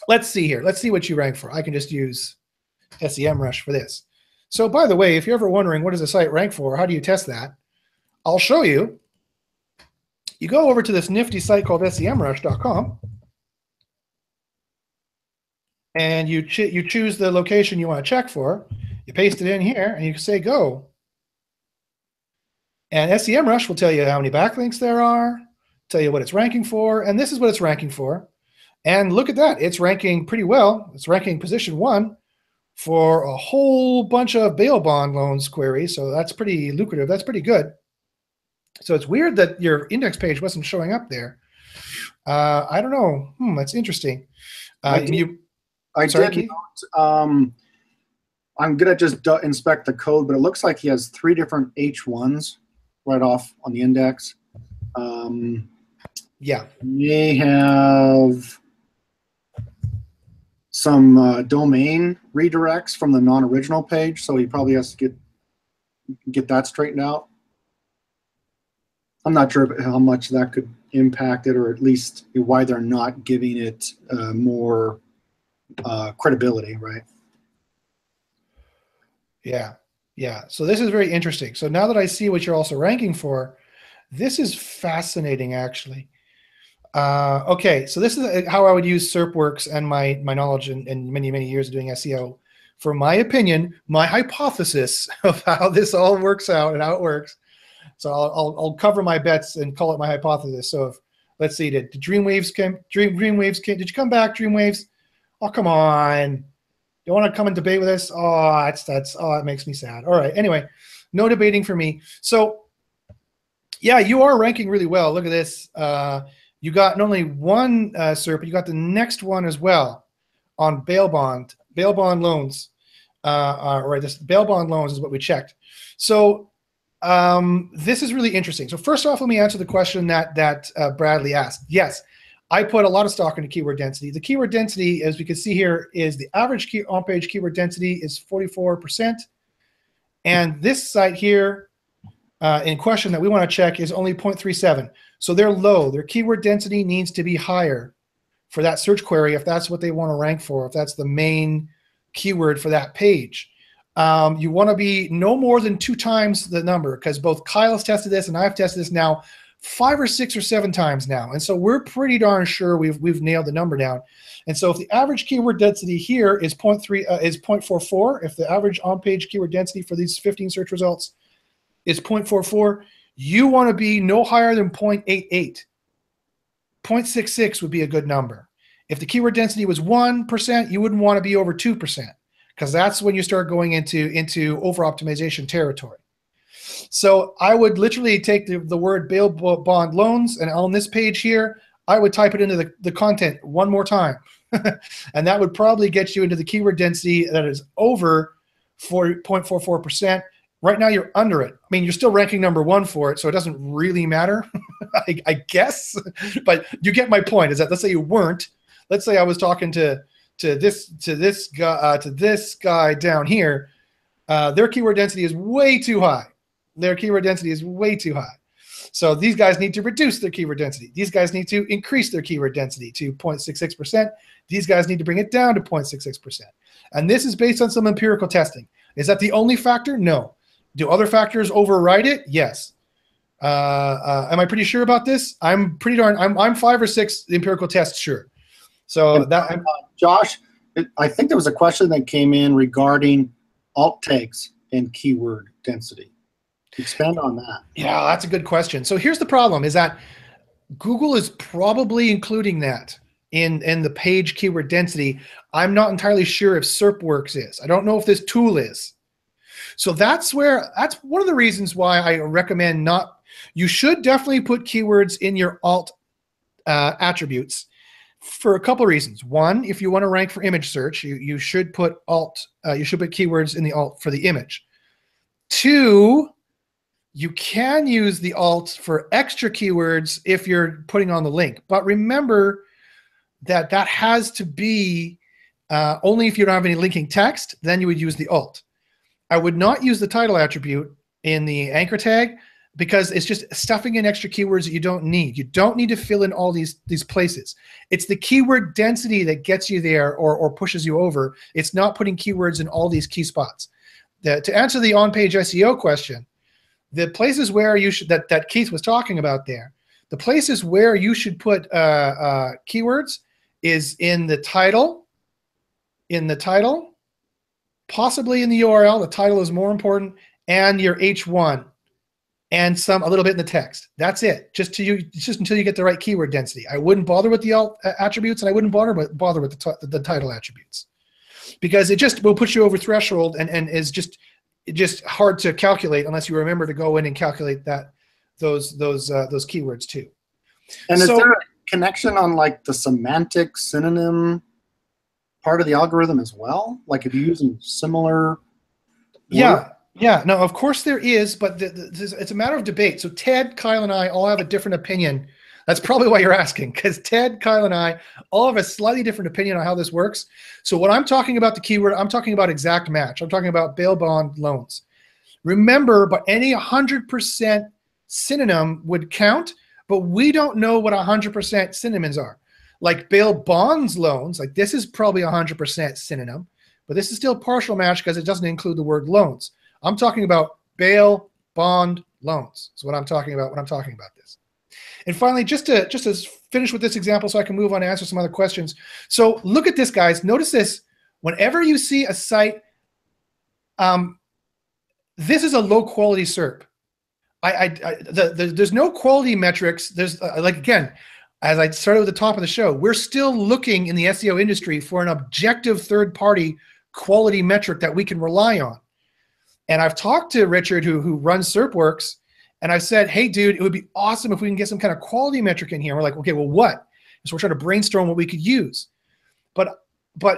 Let's see here. Let's see what you rank for. I can just use SEMrush for this. So by the way, if you're ever wondering what does a site rank for, how do you test that? I'll show you. You go over to this nifty site called SEMrush.com, and you choose the location you want to check for. You paste it in here, and you can say go. And SEMrush will tell you how many backlinks there are, tell you what it's ranking for, and this is what it's ranking for. And look at that. It's ranking pretty well. It's ranking position 1 for a whole bunch of bail bond loans queries, so that's pretty lucrative. That's pretty good. So it's weird that your index page wasn't showing up there. I don't know. That's interesting. I'm going to just inspect the code, but it looks like he has 3 different H1s right off on the index. Yeah. May have some domain redirects from the non-original page, so he probably has to get that straightened out. I'm not sure how much that could impact it, or at least why they're not giving it more credibility, right? Yeah, yeah. So this is very interesting. So now that I see what you're also ranking for, this is fascinating, actually. Okay, so this is how I would use SERPworks and my knowledge in many, many years of doing SEO. For my opinion, my hypothesis of how this all works out and how it works. So I'll cover my bets and call it my hypothesis. So let's see, did Dreamwaves came? Did you come back, Dreamwaves? Oh, come on. You want to come and debate with us? Oh, it makes me sad. All right. Anyway, no debating for me. So yeah, you are ranking really well. Look at this. You got not only one SERP, but you got the next one as well on bail bond loans. Right, this bail bond loans is what we checked. So this is really interesting. So first off, let me answer the question that Bradley asked. Yes, I put a lot of stock into keyword density. The keyword density, as we can see here, is the average on-page keyword density is 44%. And this site here in question that we want to check is only 0.37. So they're low. Their keyword density needs to be higher for that search query if that's what they want to rank for, if that's the main keyword for that page. You want to be no more than 2 times the number, because both Kyle's tested this and I've tested this now. 5 or 6 or 7 times now. And so we're pretty darn sure we've nailed the number down. And so if the average keyword density here is 0.44, if the average on-page keyword density for these 15 search results is 0.44, you want to be no higher than 0.88. 0.66 would be a good number. If the keyword density was 1%, you wouldn't want to be over 2%, because that's when you start going into over-optimization territory. So I would literally take the word bail bond loans, and on this page here, I would type it into the content one more time. And that would probably get you into the keyword density that is over 0.44%. Right now, you're under it. I mean, you're still ranking #1 for it, so it doesn't really matter, I guess. But you get my point. Is that, let's say you weren't. Let's say I was talking to this guy down here. Their keyword density is way too high. Their keyword density is way too high. So these guys need to reduce their keyword density. These guys need to increase their keyword density to 0.66%. These guys need to bring it down to 0.66%. And this is based on some empirical testing. Is that the only factor? No. Do other factors override it? Yes. Am I pretty sure about this? I'm 5 or 6 empirical tests sure. So that Josh, I think there was a question that came in regarding alt tags and keyword density. Expand on that. Yeah, that's a good question. So here's the problem: is that Google is probably including that in the page keyword density. I'm not entirely sure if SERPworks is. I don't know if this tool is. So that's one of the reasons why I recommend not. You should definitely put keywords in your alt attributes for a couple of reasons. One, if you want to rank for image search, you should put keywords in the alt for the image. Two, you can use the alt for extra keywords if you're putting on the link. But remember that has to be only if you don't have any linking text, then you would use the alt. I would not use the title attribute in the anchor tag, because it's just stuffing in extra keywords that you don't need. You don't need to fill in all these places. It's the keyword density that gets you there or pushes you over. It's not putting keywords in all these key spots. To answer the on-page SEO question, the places where you should, that Keith was talking about there, the places where you should put keywords is in the title, possibly in the URL. The title is more important, and your H1, and a little bit in the text. That's it. Just until you get the right keyword density. I wouldn't bother with the alt attributes, and I wouldn't bother with the title attributes, because it just will put you over threshold and is just hard to calculate unless you remember to go in and calculate those keywords too. And is there a connection on like the semantic synonym part of the algorithm as well? Like if you're using similar words? Yeah, no, of course there is, but it's a matter of debate. So Ted, Kyle, and I all have a different opinion. That's probably why you're asking, because Ted, Kyle, and I all have a slightly different opinion on how this works. So when I'm talking about the keyword, I'm talking about exact match. I'm talking about bail bond loans. Remember, but any 100% synonym would count, but we don't know what 100% synonyms are. Like bail bonds loans, like this is probably 100% synonym, but this is still partial match because it doesn't include the word loans. I'm talking about bail bond loans. That's what I'm talking about when I'm talking about this. And finally, just to finish with this example so I can move on and answer some other questions. So look at this, guys. Notice this. Whenever you see a site, this is a low quality SERP. There's no quality metrics. There's like, again, as I started at the top of the show, we're still looking in the SEO industry for an objective third-party quality metric that we can rely on. And I've talked to Richard, who runs SERPworks, and I said, hey, dude, it would be awesome if we can get some kind of quality metric in here. And we're like, okay, well, what? So we're trying to brainstorm what we could use. But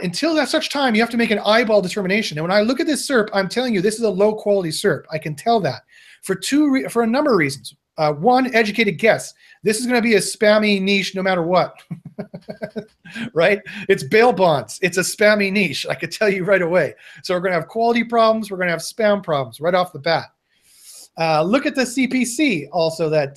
until that such time, you have to make an eyeball determination. And when I look at this SERP, I'm telling you, this is a low-quality SERP. I can tell that for a number of reasons. One, educated guess. This is going to be a spammy niche no matter what, right? It's bail bonds. It's a spammy niche. I could tell you right away. So we're going to have quality problems. We're going to have spam problems right off the bat. Look at the CPC also that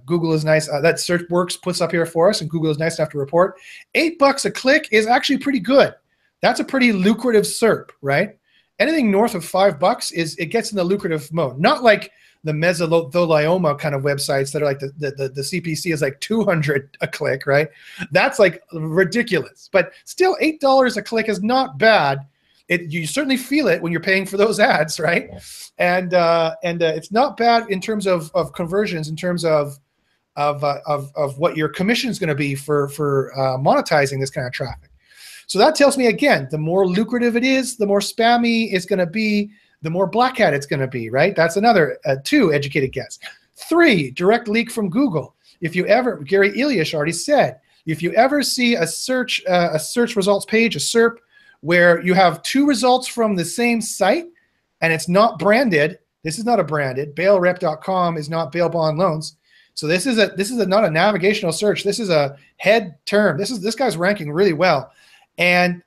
Google is nice. That SERPworks puts up here for us, and Google is nice enough to report. $8 a click is actually pretty good. That's a pretty lucrative SERP, right? Anything north of $5 it gets in the lucrative mode. Not like the mesothelioma kind of websites that are like the CPC is like 200 a click, right? That's like ridiculous. But still, $8 a click is not bad. You certainly feel it when you're paying for those ads, right? And it's not bad in terms of conversions, in terms of what your commission is going to be for monetizing this kind of traffic. So that tells me, again, the more lucrative it is, the more spammy it's going to be, the more black hat it's going to be, right? That's another 2 educated guess. 3, direct leak from Google. If you ever, Gary Eliash already said, if you ever see a search results page, a SERP, where you have 2 results from the same site and it's not branded, this is not a branded, bailrep.com is not bail bond loans. So this is not a navigational search. This is a head term. This guy's ranking really well. And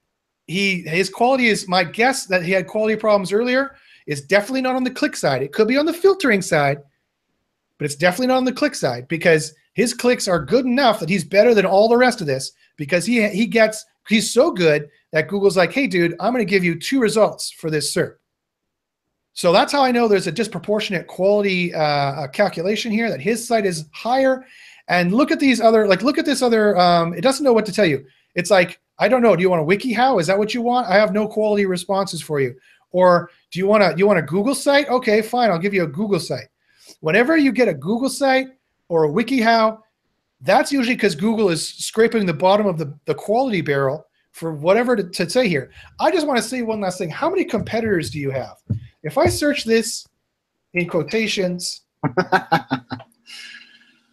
his quality is, my guess that he had quality problems earlier is definitely not on the click side. It could be on the filtering side, but it's definitely not on the click side, because his clicks are good enough that he's better than all the rest of this, because he's so good that Google's like, hey dude, I'm going to give you 2 results for this SERP. So that's how I know there's a disproportionate quality calculation here, that his site is higher. And look at these other, look at this other, it doesn't know what to tell you. It's like, I don't know, do you want a WikiHow? Is that what you want? I have no quality responses for you. Or do you want a Google site? Okay, fine, I'll give you a Google site. Whenever you get a Google site or a WikiHow, that's usually because Google is scraping the bottom of the quality barrel for whatever to say here. I just want to say one last thing. How many competitors do you have? If I search this in quotations,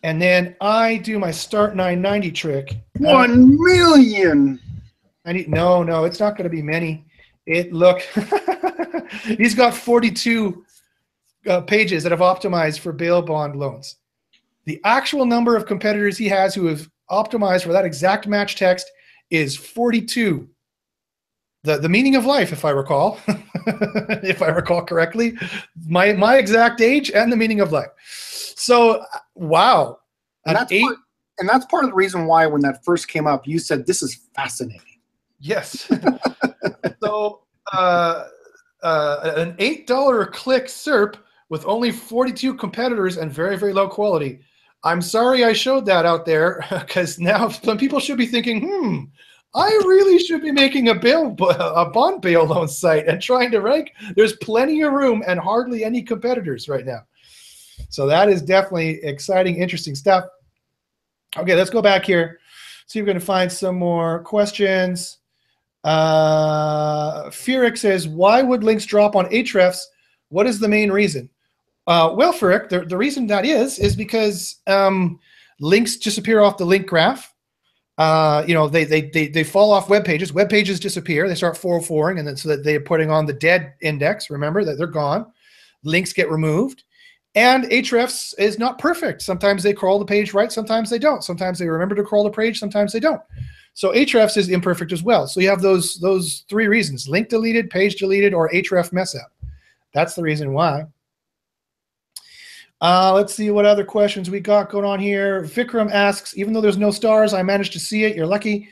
and then I do my start 990 trick. 1 million. No, it's not going to be many. Look, he's got 42 pages that have optimized for bail bond loans. The actual number of competitors he has who have optimized for that exact match text is 42. The meaning of life, if I recall, if I recall correctly, my exact age and the meaning of life. So, wow. And that's part of the reason why when that first came up, you said, this is fascinating. Yes. So an $8 a click SERP with only 42 competitors and very, very low quality. I'm sorry I showed that out there, because now some people should be thinking, I really should be making a bond bail loan site and trying to rank. There's plenty of room and hardly any competitors right now. So that is definitely exciting, interesting stuff. Okay, let's go back here. See if we're going to find some more questions. Furyk says, why would links drop on Ahrefs? What is the main reason? Well, Furyk, the reason that is because links disappear off the link graph. They fall off web pages. Web pages disappear. They start 404ing, and then so that they're putting on the dead index. Remember that they're gone. Links get removed. And Ahrefs is not perfect. Sometimes they crawl the page right, sometimes they don't. Sometimes they remember to crawl the page, sometimes they don't. So Ahrefs is imperfect as well. So you have those 3 reasons: link deleted, page deleted, or Ahref mess up. That's the reason why. Let's see what other questions we got going on here. Vikram asks, even though there's no stars, I managed to see it. You're lucky.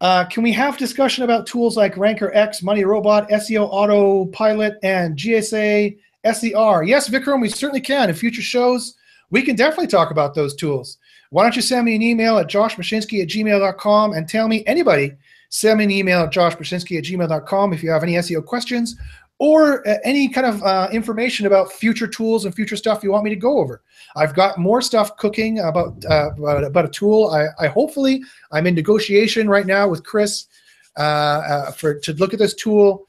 Can we have discussion about tools like Ranker X, Money Robot, SEO Autopilot, and GSA SER? Yes, Vikram, we certainly can. In future shows, we can definitely talk about those tools. Why don't you send me an email at joshbachynski@gmail.com and tell me, anybody, send me an email at joshbachynski@gmail.com if you have any SEO questions or any kind of information about future tools and future stuff you want me to go over. I've got more stuff cooking about a tool. Hopefully, I'm in negotiation right now with Chris to look at this tool.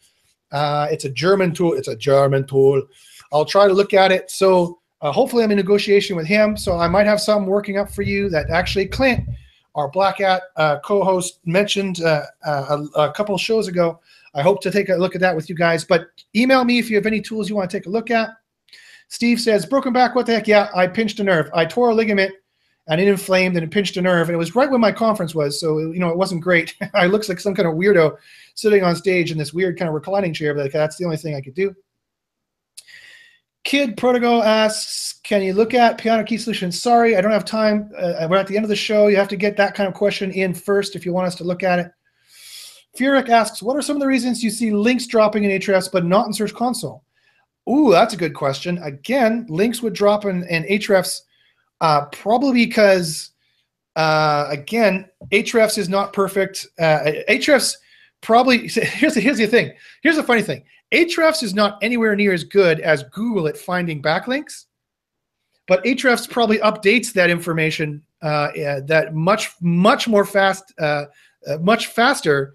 It's a German tool. It's a German tool. I'll try to look at it. So hopefully I'm in negotiation with him. So I might have some working up for you that actually Clint, our Black Hat co-host, mentioned a couple of shows ago. I hope to take a look at that with you guys. But email me if you have any tools you want to take a look at. Steve says, broken back, what the heck? Yeah, I pinched a nerve. I tore a ligament and it inflamed and it pinched a nerve. And it was right when my conference was. So, it wasn't great. I looked like some kind of weirdo sitting on stage in this weird kind of reclining chair, but that's the only thing I could do. Kid Protego asks, can you look at piano key solutions? Sorry, I don't have time. We're at the end of the show. You have to get that kind of question in first if you want us to look at it. Furyk asks, what are some of the reasons you see links dropping in Ahrefs but not in Search Console? Ooh, that's a good question. Again, links would drop in Ahrefs probably because, again, Ahrefs is not perfect. Ahrefs probably, here's the thing. Here's the funny thing. Ahrefs is not anywhere near as good as Google at finding backlinks, but Ahrefs probably updates that information that much faster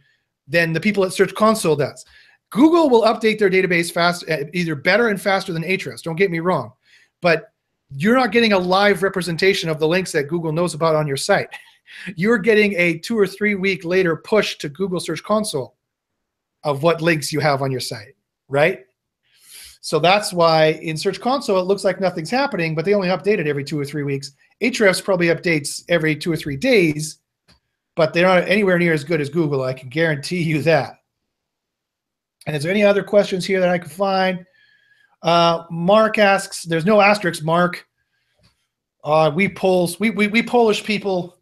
than the people at Search Console does. Google will update their database fast, either better and faster than Ahrefs. Don't get me wrong, but you're not getting a live representation of the links that Google knows about on your site. You're getting a 2 or 3 week later push to Google Search Console of what links you have on your site, right? So that's why in Search Console, it looks like nothing's happening, but they only update it every 2 or 3 weeks. Ahrefs probably updates every 2 or 3 days, but they're not anywhere near as good as Google. I can guarantee you that. And is there any other questions here that I can find? Mark asks, there's no asterisks, Mark. We Polish people,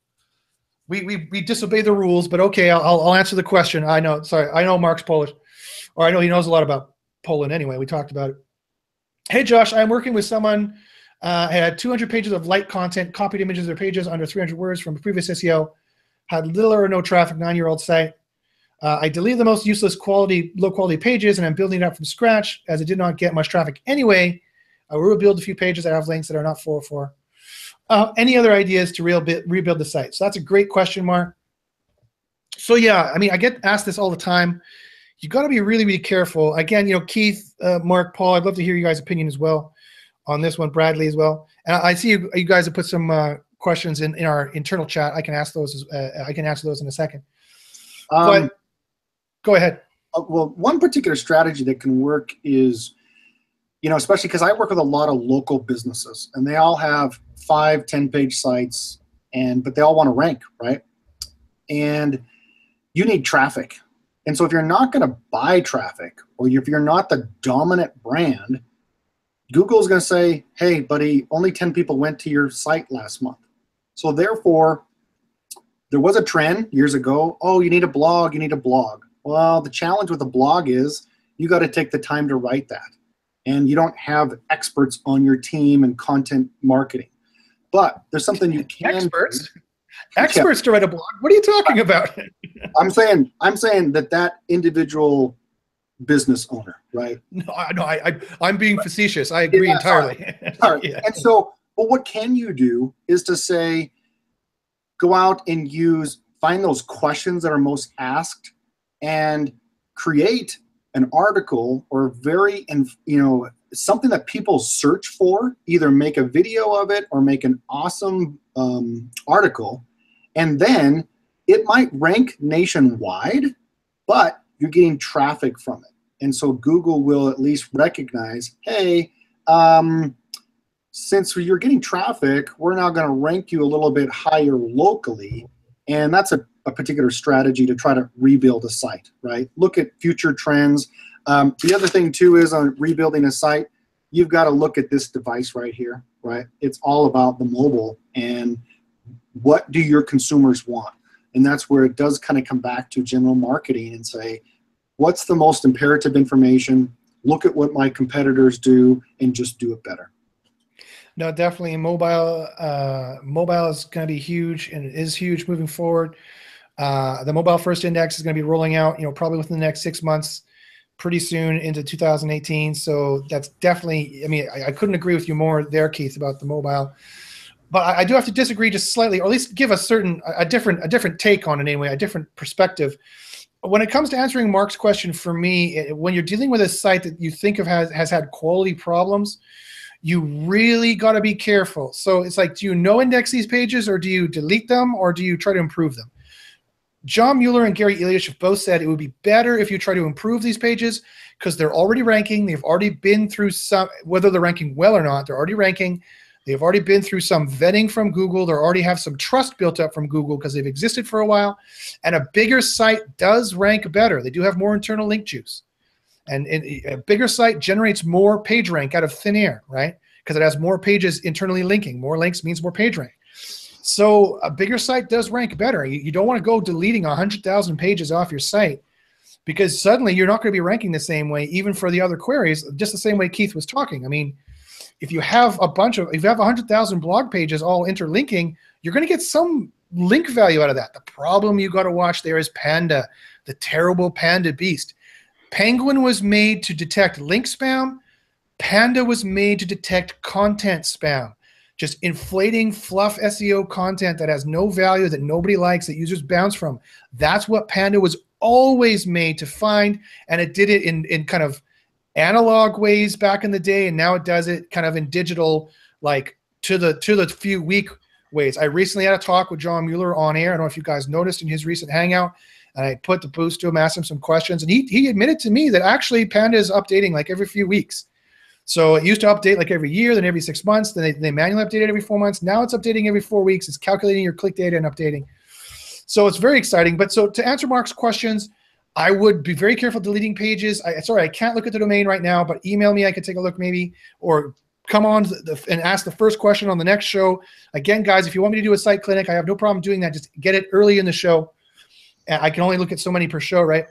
we disobey the rules, but okay, I'll answer the question. I know, sorry, I know Mark's Polish, or I know he knows a lot about Poland anyway. We talked about it. Hey, Josh, I'm working with someone had 200 pages of light content, copied images of their pages under 300 words from a previous SEO, had little or no traffic, 9-year-old site. I deleted the most useless low quality pages, and I'm building it up from scratch as it did not get much traffic anyway. I will rebuild a few pages that have links that are not 404. Any other ideas to rebuild the site? So that's a great question, Mark. So yeah, I mean, I get asked this all the time. You got to be really, really careful. Again, you know, Keith, Mark, Paul, I'd love to hear you guys' opinion as well on this one. Bradley as well. And I see you guys have put some questions in our internal chat. I can ask those. I can answer those in a second. But go ahead. Well, one particular strategy that can work is, you know, especially because I work with a lot of local businesses, and they all have 5, 10-page sites, but they all want to rank, right? And you need traffic. And so if you're not going to buy traffic, or if you're not the dominant brand, Google's going to say, hey, buddy, only 10 people went to your site last month. So therefore, there was a trend years ago, oh, you need a blog, you need a blog. Well, the challenge with a blog is you got to take the time to write that. And you don't have experts on your team and content marketing. But there's something you can experts to write a blog. What are you talking about? I'm saying that individual business owner, right? No, I'm being facetious. I agree entirely. Sorry. Yeah. And so, well, what can you do is to say, go out and find those questions that are most asked and create an article or something that people search for, either make a video of it or make an awesome article, and then it might rank nationwide, but you're getting traffic from it. And so Google will at least recognize, hey, since you're getting traffic, we're now going to rank you a little bit higher locally. And that's a particular strategy to try to rebuild a site, right? Look at future trends. The other thing too is on rebuilding a site, you've got to look at this device right here, right? It's all about the mobile and what do your consumers want? And that's where it does kind of come back to general marketing and say, what's the most imperative information? Look at what my competitors do and just do it better. No, definitely mobile. Mobile is going to be huge, and it is huge moving forward. The mobile first index is going to be rolling out, probably within the next 6 months, pretty soon into 2018. So that's definitely, I mean, I couldn't agree with you more there, Keith, about the mobile. But I do have to disagree just slightly, or at least give a different take on it anyway, a different perspective. When it comes to answering Mark's question, for me, when you're dealing with a site that you think of has had quality problems, you really got to be careful. So it's like, do you no index these pages, or do you delete them, or do you try to improve them? John Mueller and Gary Ilyish have both said it would be better if you try to improve these pages because they're already ranking. They've already been through some, whether they're ranking well or not, they're already ranking. They've already been through some vetting from Google. They already have some trust built up from Google because they've existed for a while. And a bigger site does rank better. They do have more internal link juice. And a bigger site generates more page rank out of thin air, right? Because it has more pages internally linking. More links means more page rank. So a bigger site does rank better. You don't want to go deleting 100,000 pages off your site because suddenly you're not going to be ranking the same way, even for the other queries, just the same way Keith was talking. I mean, if you have if you have 100,000 blog pages all interlinking, you're going to get some link value out of that. The problem you got to watch there is Panda, the terrible Panda beast. Penguin was made to detect link spam. Panda was made to detect content spam. Just inflating fluff SEO content that has no value, that nobody likes, that users bounce from. That's what Panda was always made to find, and it did it in kind of analog ways back in the day, and now it does it kind of in digital, like to the few weak ways. I recently had a talk with John Mueller on air. I don't know if you guys noticed in his recent hangout, and I put the boost to him, asked him some questions, and he admitted to me that actually Panda is updating like every few weeks. So it used to update like every year, then every 6 months, then they manually update it every 4 months. Now it's updating every 4 weeks. It's calculating your click data and updating. So it's very exciting. But so to answer Mark's questions, I would be very careful deleting pages. Sorry, I can't look at the domain right now, but email me. I could take a look maybe, or come on and ask the first question on the next show. Again, guys, if you want me to do a site clinic, I have no problem doing that. Just get it early in the show. I can only look at so many per show, right?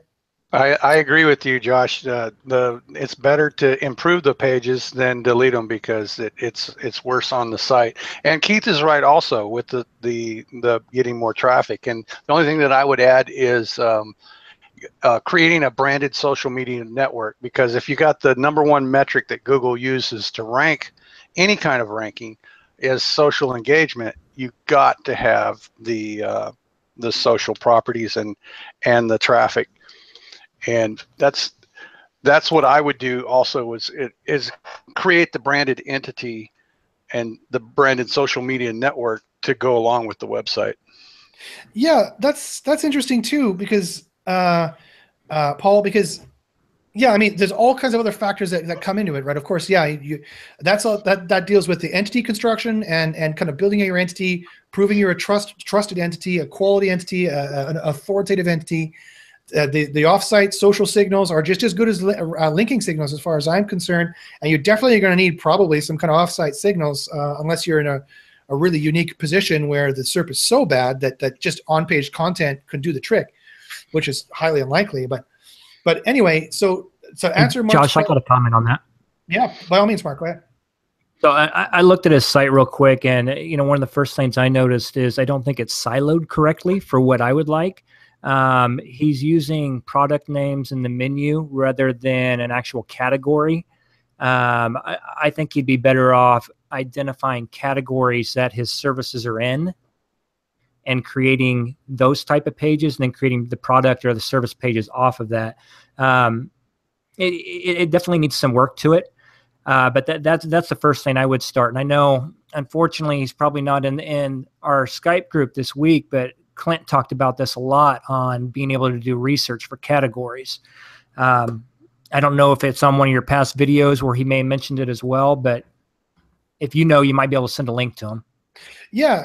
I agree with you, Josh. It's better to improve the pages than delete them, because it's worse on the site. And Keith is right also with the getting more traffic. And the only thing that I would add is creating a branded social media network, because if you got the #1 metric that Google uses to rank any kind of ranking is social engagement, you got to have the social properties and the traffic. And that's what I would do also, is create the branded entity and the branded social media network to go along with the website. Yeah, that's interesting too, because Paul, because yeah, I mean, there's all kinds of other factors that come into it, right? Of course, yeah, that's all that deals with the entity construction and kind of building your entity, proving you're a trusted entity, a quality entity, an authoritative entity. The offsite social signals are just as good as linking signals as far as I'm concerned, and you're definitely going to need probably some kind of offsite signals unless you're in a really unique position where the SERP is so bad that just on-page content could do the trick, which is highly unlikely. But anyway, so answer Mark's Josh, I got a comment on that. Yeah, by all means, Mark, go ahead. So I looked at his site real quick, and one of the first things I noticed is I don't think it's siloed correctly for what I would like. He's using product names in the menu rather than an actual category. I think he'd be better off identifying categories that his services are in and creating those type of pages, and then creating the product or the service pages off of that. It definitely needs some work to it. But that's the first thing I would start. And I know, unfortunately, he's probably not in our Skype group this week, but Clint talked about this a lot on being able to do research for categories. I don't know if it's on one of your past videos where he may have mentioned it as well, but if you might be able to send a link to him. Yeah.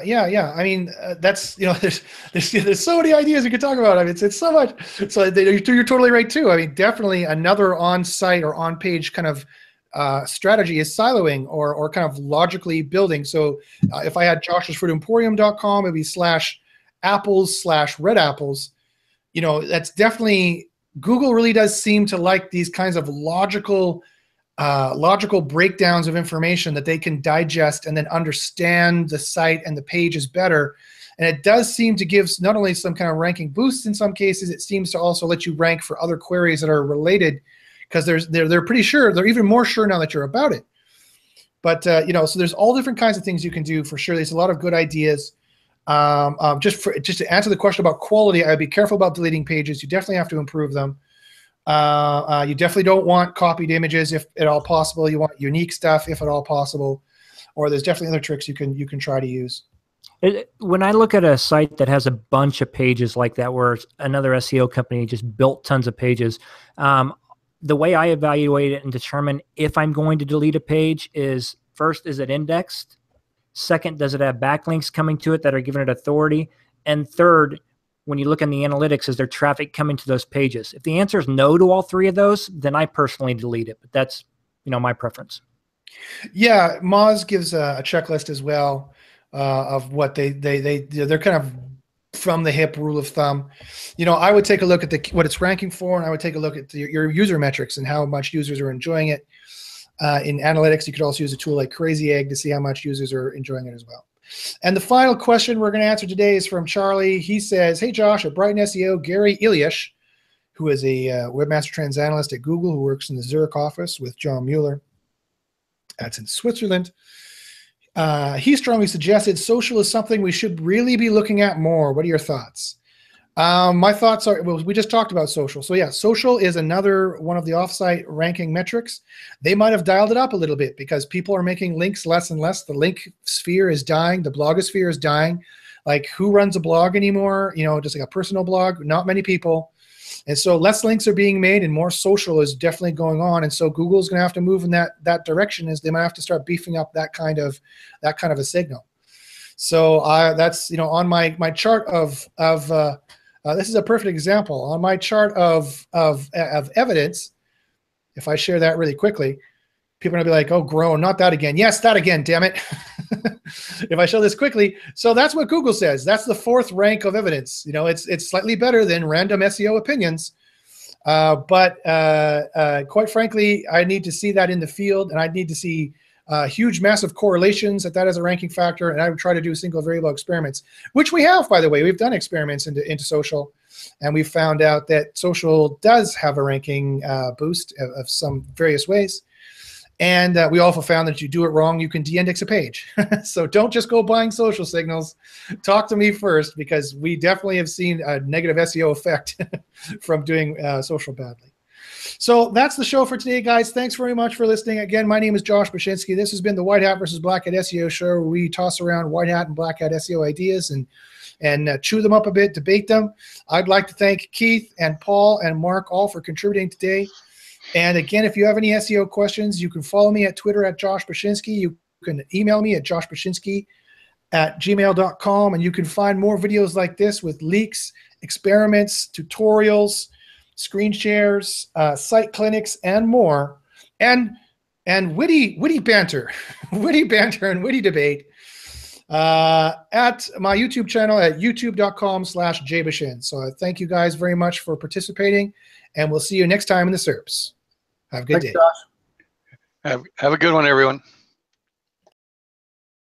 I mean, that's, there's so many ideas we could talk about. I mean, it's so much. So you're totally right too. I mean, definitely another on-site or on-page kind of strategy is siloing or kind of logically building. So if I had joshsfruitemporium.com, it'd be /apples/red apples. That's definitely, Google really does seem to like these kinds of logical breakdowns of information that they can digest and then understand the site and the pages better. And it does seem to give not only some kind of ranking boosts in some cases, it seems to also let you rank for other queries that are related, because they're pretty sure, they're even more sure now that you're about it. But so there's all different kinds of things you can do for sure. There's a lot of good ideas. Just to answer the question about quality, I'd be careful about deleting pages. You definitely have to improve them. You definitely don't want copied images if at all possible. You want unique stuff if at all possible. Or there's definitely other tricks you can try to use. When I look at a site that has a bunch of pages like that, where another SEO company just built tons of pages, the way I evaluate it and determine if I'm going to delete a page is, first, is it indexed? Second, does it have backlinks coming to it that are giving it authority? And third, when you look in the analytics, is there traffic coming to those pages? If the answer is no to all three of those, then I personally delete it. But that's, my preference. Yeah, Moz gives a checklist as well of what they're kind of from the hip rule of thumb. You know, I would take a look at what it's ranking for, and I would take a look at your user metrics and how much users are enjoying it. In analytics, you could also use a tool like Crazy Egg to see how much users are enjoying it as well. And the final question we're going to answer today is from Charlie. He says, hey, Josh, at Brighton SEO, Gary Ilyash, who is a webmaster trends analyst at Google, who works in the Zurich office with John Mueller. That's in Switzerland. He strongly suggested social is something we should really be looking at more. What are your thoughts? My thoughts are, well, we just talked about social. So yeah, social is another one of the offsite ranking metrics. They might have dialed it up a little bit because people are making links less and less. The link sphere is dying. The blogosphere is dying. Like, who runs a blog anymore? You know, just like a personal blog, not many people. And so less links are being made and more social is definitely going on. And so Google's going to have to move in that direction, is they might have to start beefing up that kind of a signal. So that's, you know, on my chart of this is a perfect example. On my chart of evidence, if I share that really quickly, people are going to be like, oh, grown, not that again. Yes, that again, damn it. If I show this quickly. So that's what Google says. That's the 4th rank of evidence. You know, it's slightly better than random SEO opinions. But quite frankly, I need to see that in the field, and I need to see huge, massive correlations that is a ranking factor, and I would try to do single variable experiments, which we have, by the way. We've done experiments into social, and we've found out that social does have a ranking boost of some various ways. And we also found that if you do it wrong, you can de-index a page. So don't just go buying social signals. Talk to me first, because we definitely have seen a negative SEO effect from doing social badly. So that's the show for today, guys. Thanks very much for listening. Again, my name is Josh Bachynski. This has been the White Hat versus Black Hat SEO show, where we toss around white hat and black hat SEO ideas and chew them up a bit, debate them. I'd like to thank Keith and Paul and Mark all for contributing today. And again, if you have any SEO questions, you can follow me at Twitter at Josh Bachynski. You can email me at joshbachynski@gmail.com, and you can find more videos like this with leaks, experiments, tutorials, screen shares, site clinics, and more, and witty banter, witty banter and witty debate at my YouTube channel at youtube.com/jbachin. So thank you guys very much for participating, and we'll see you next time in the SERPs. Have a good day. Thanks, Josh. Have a good one, everyone.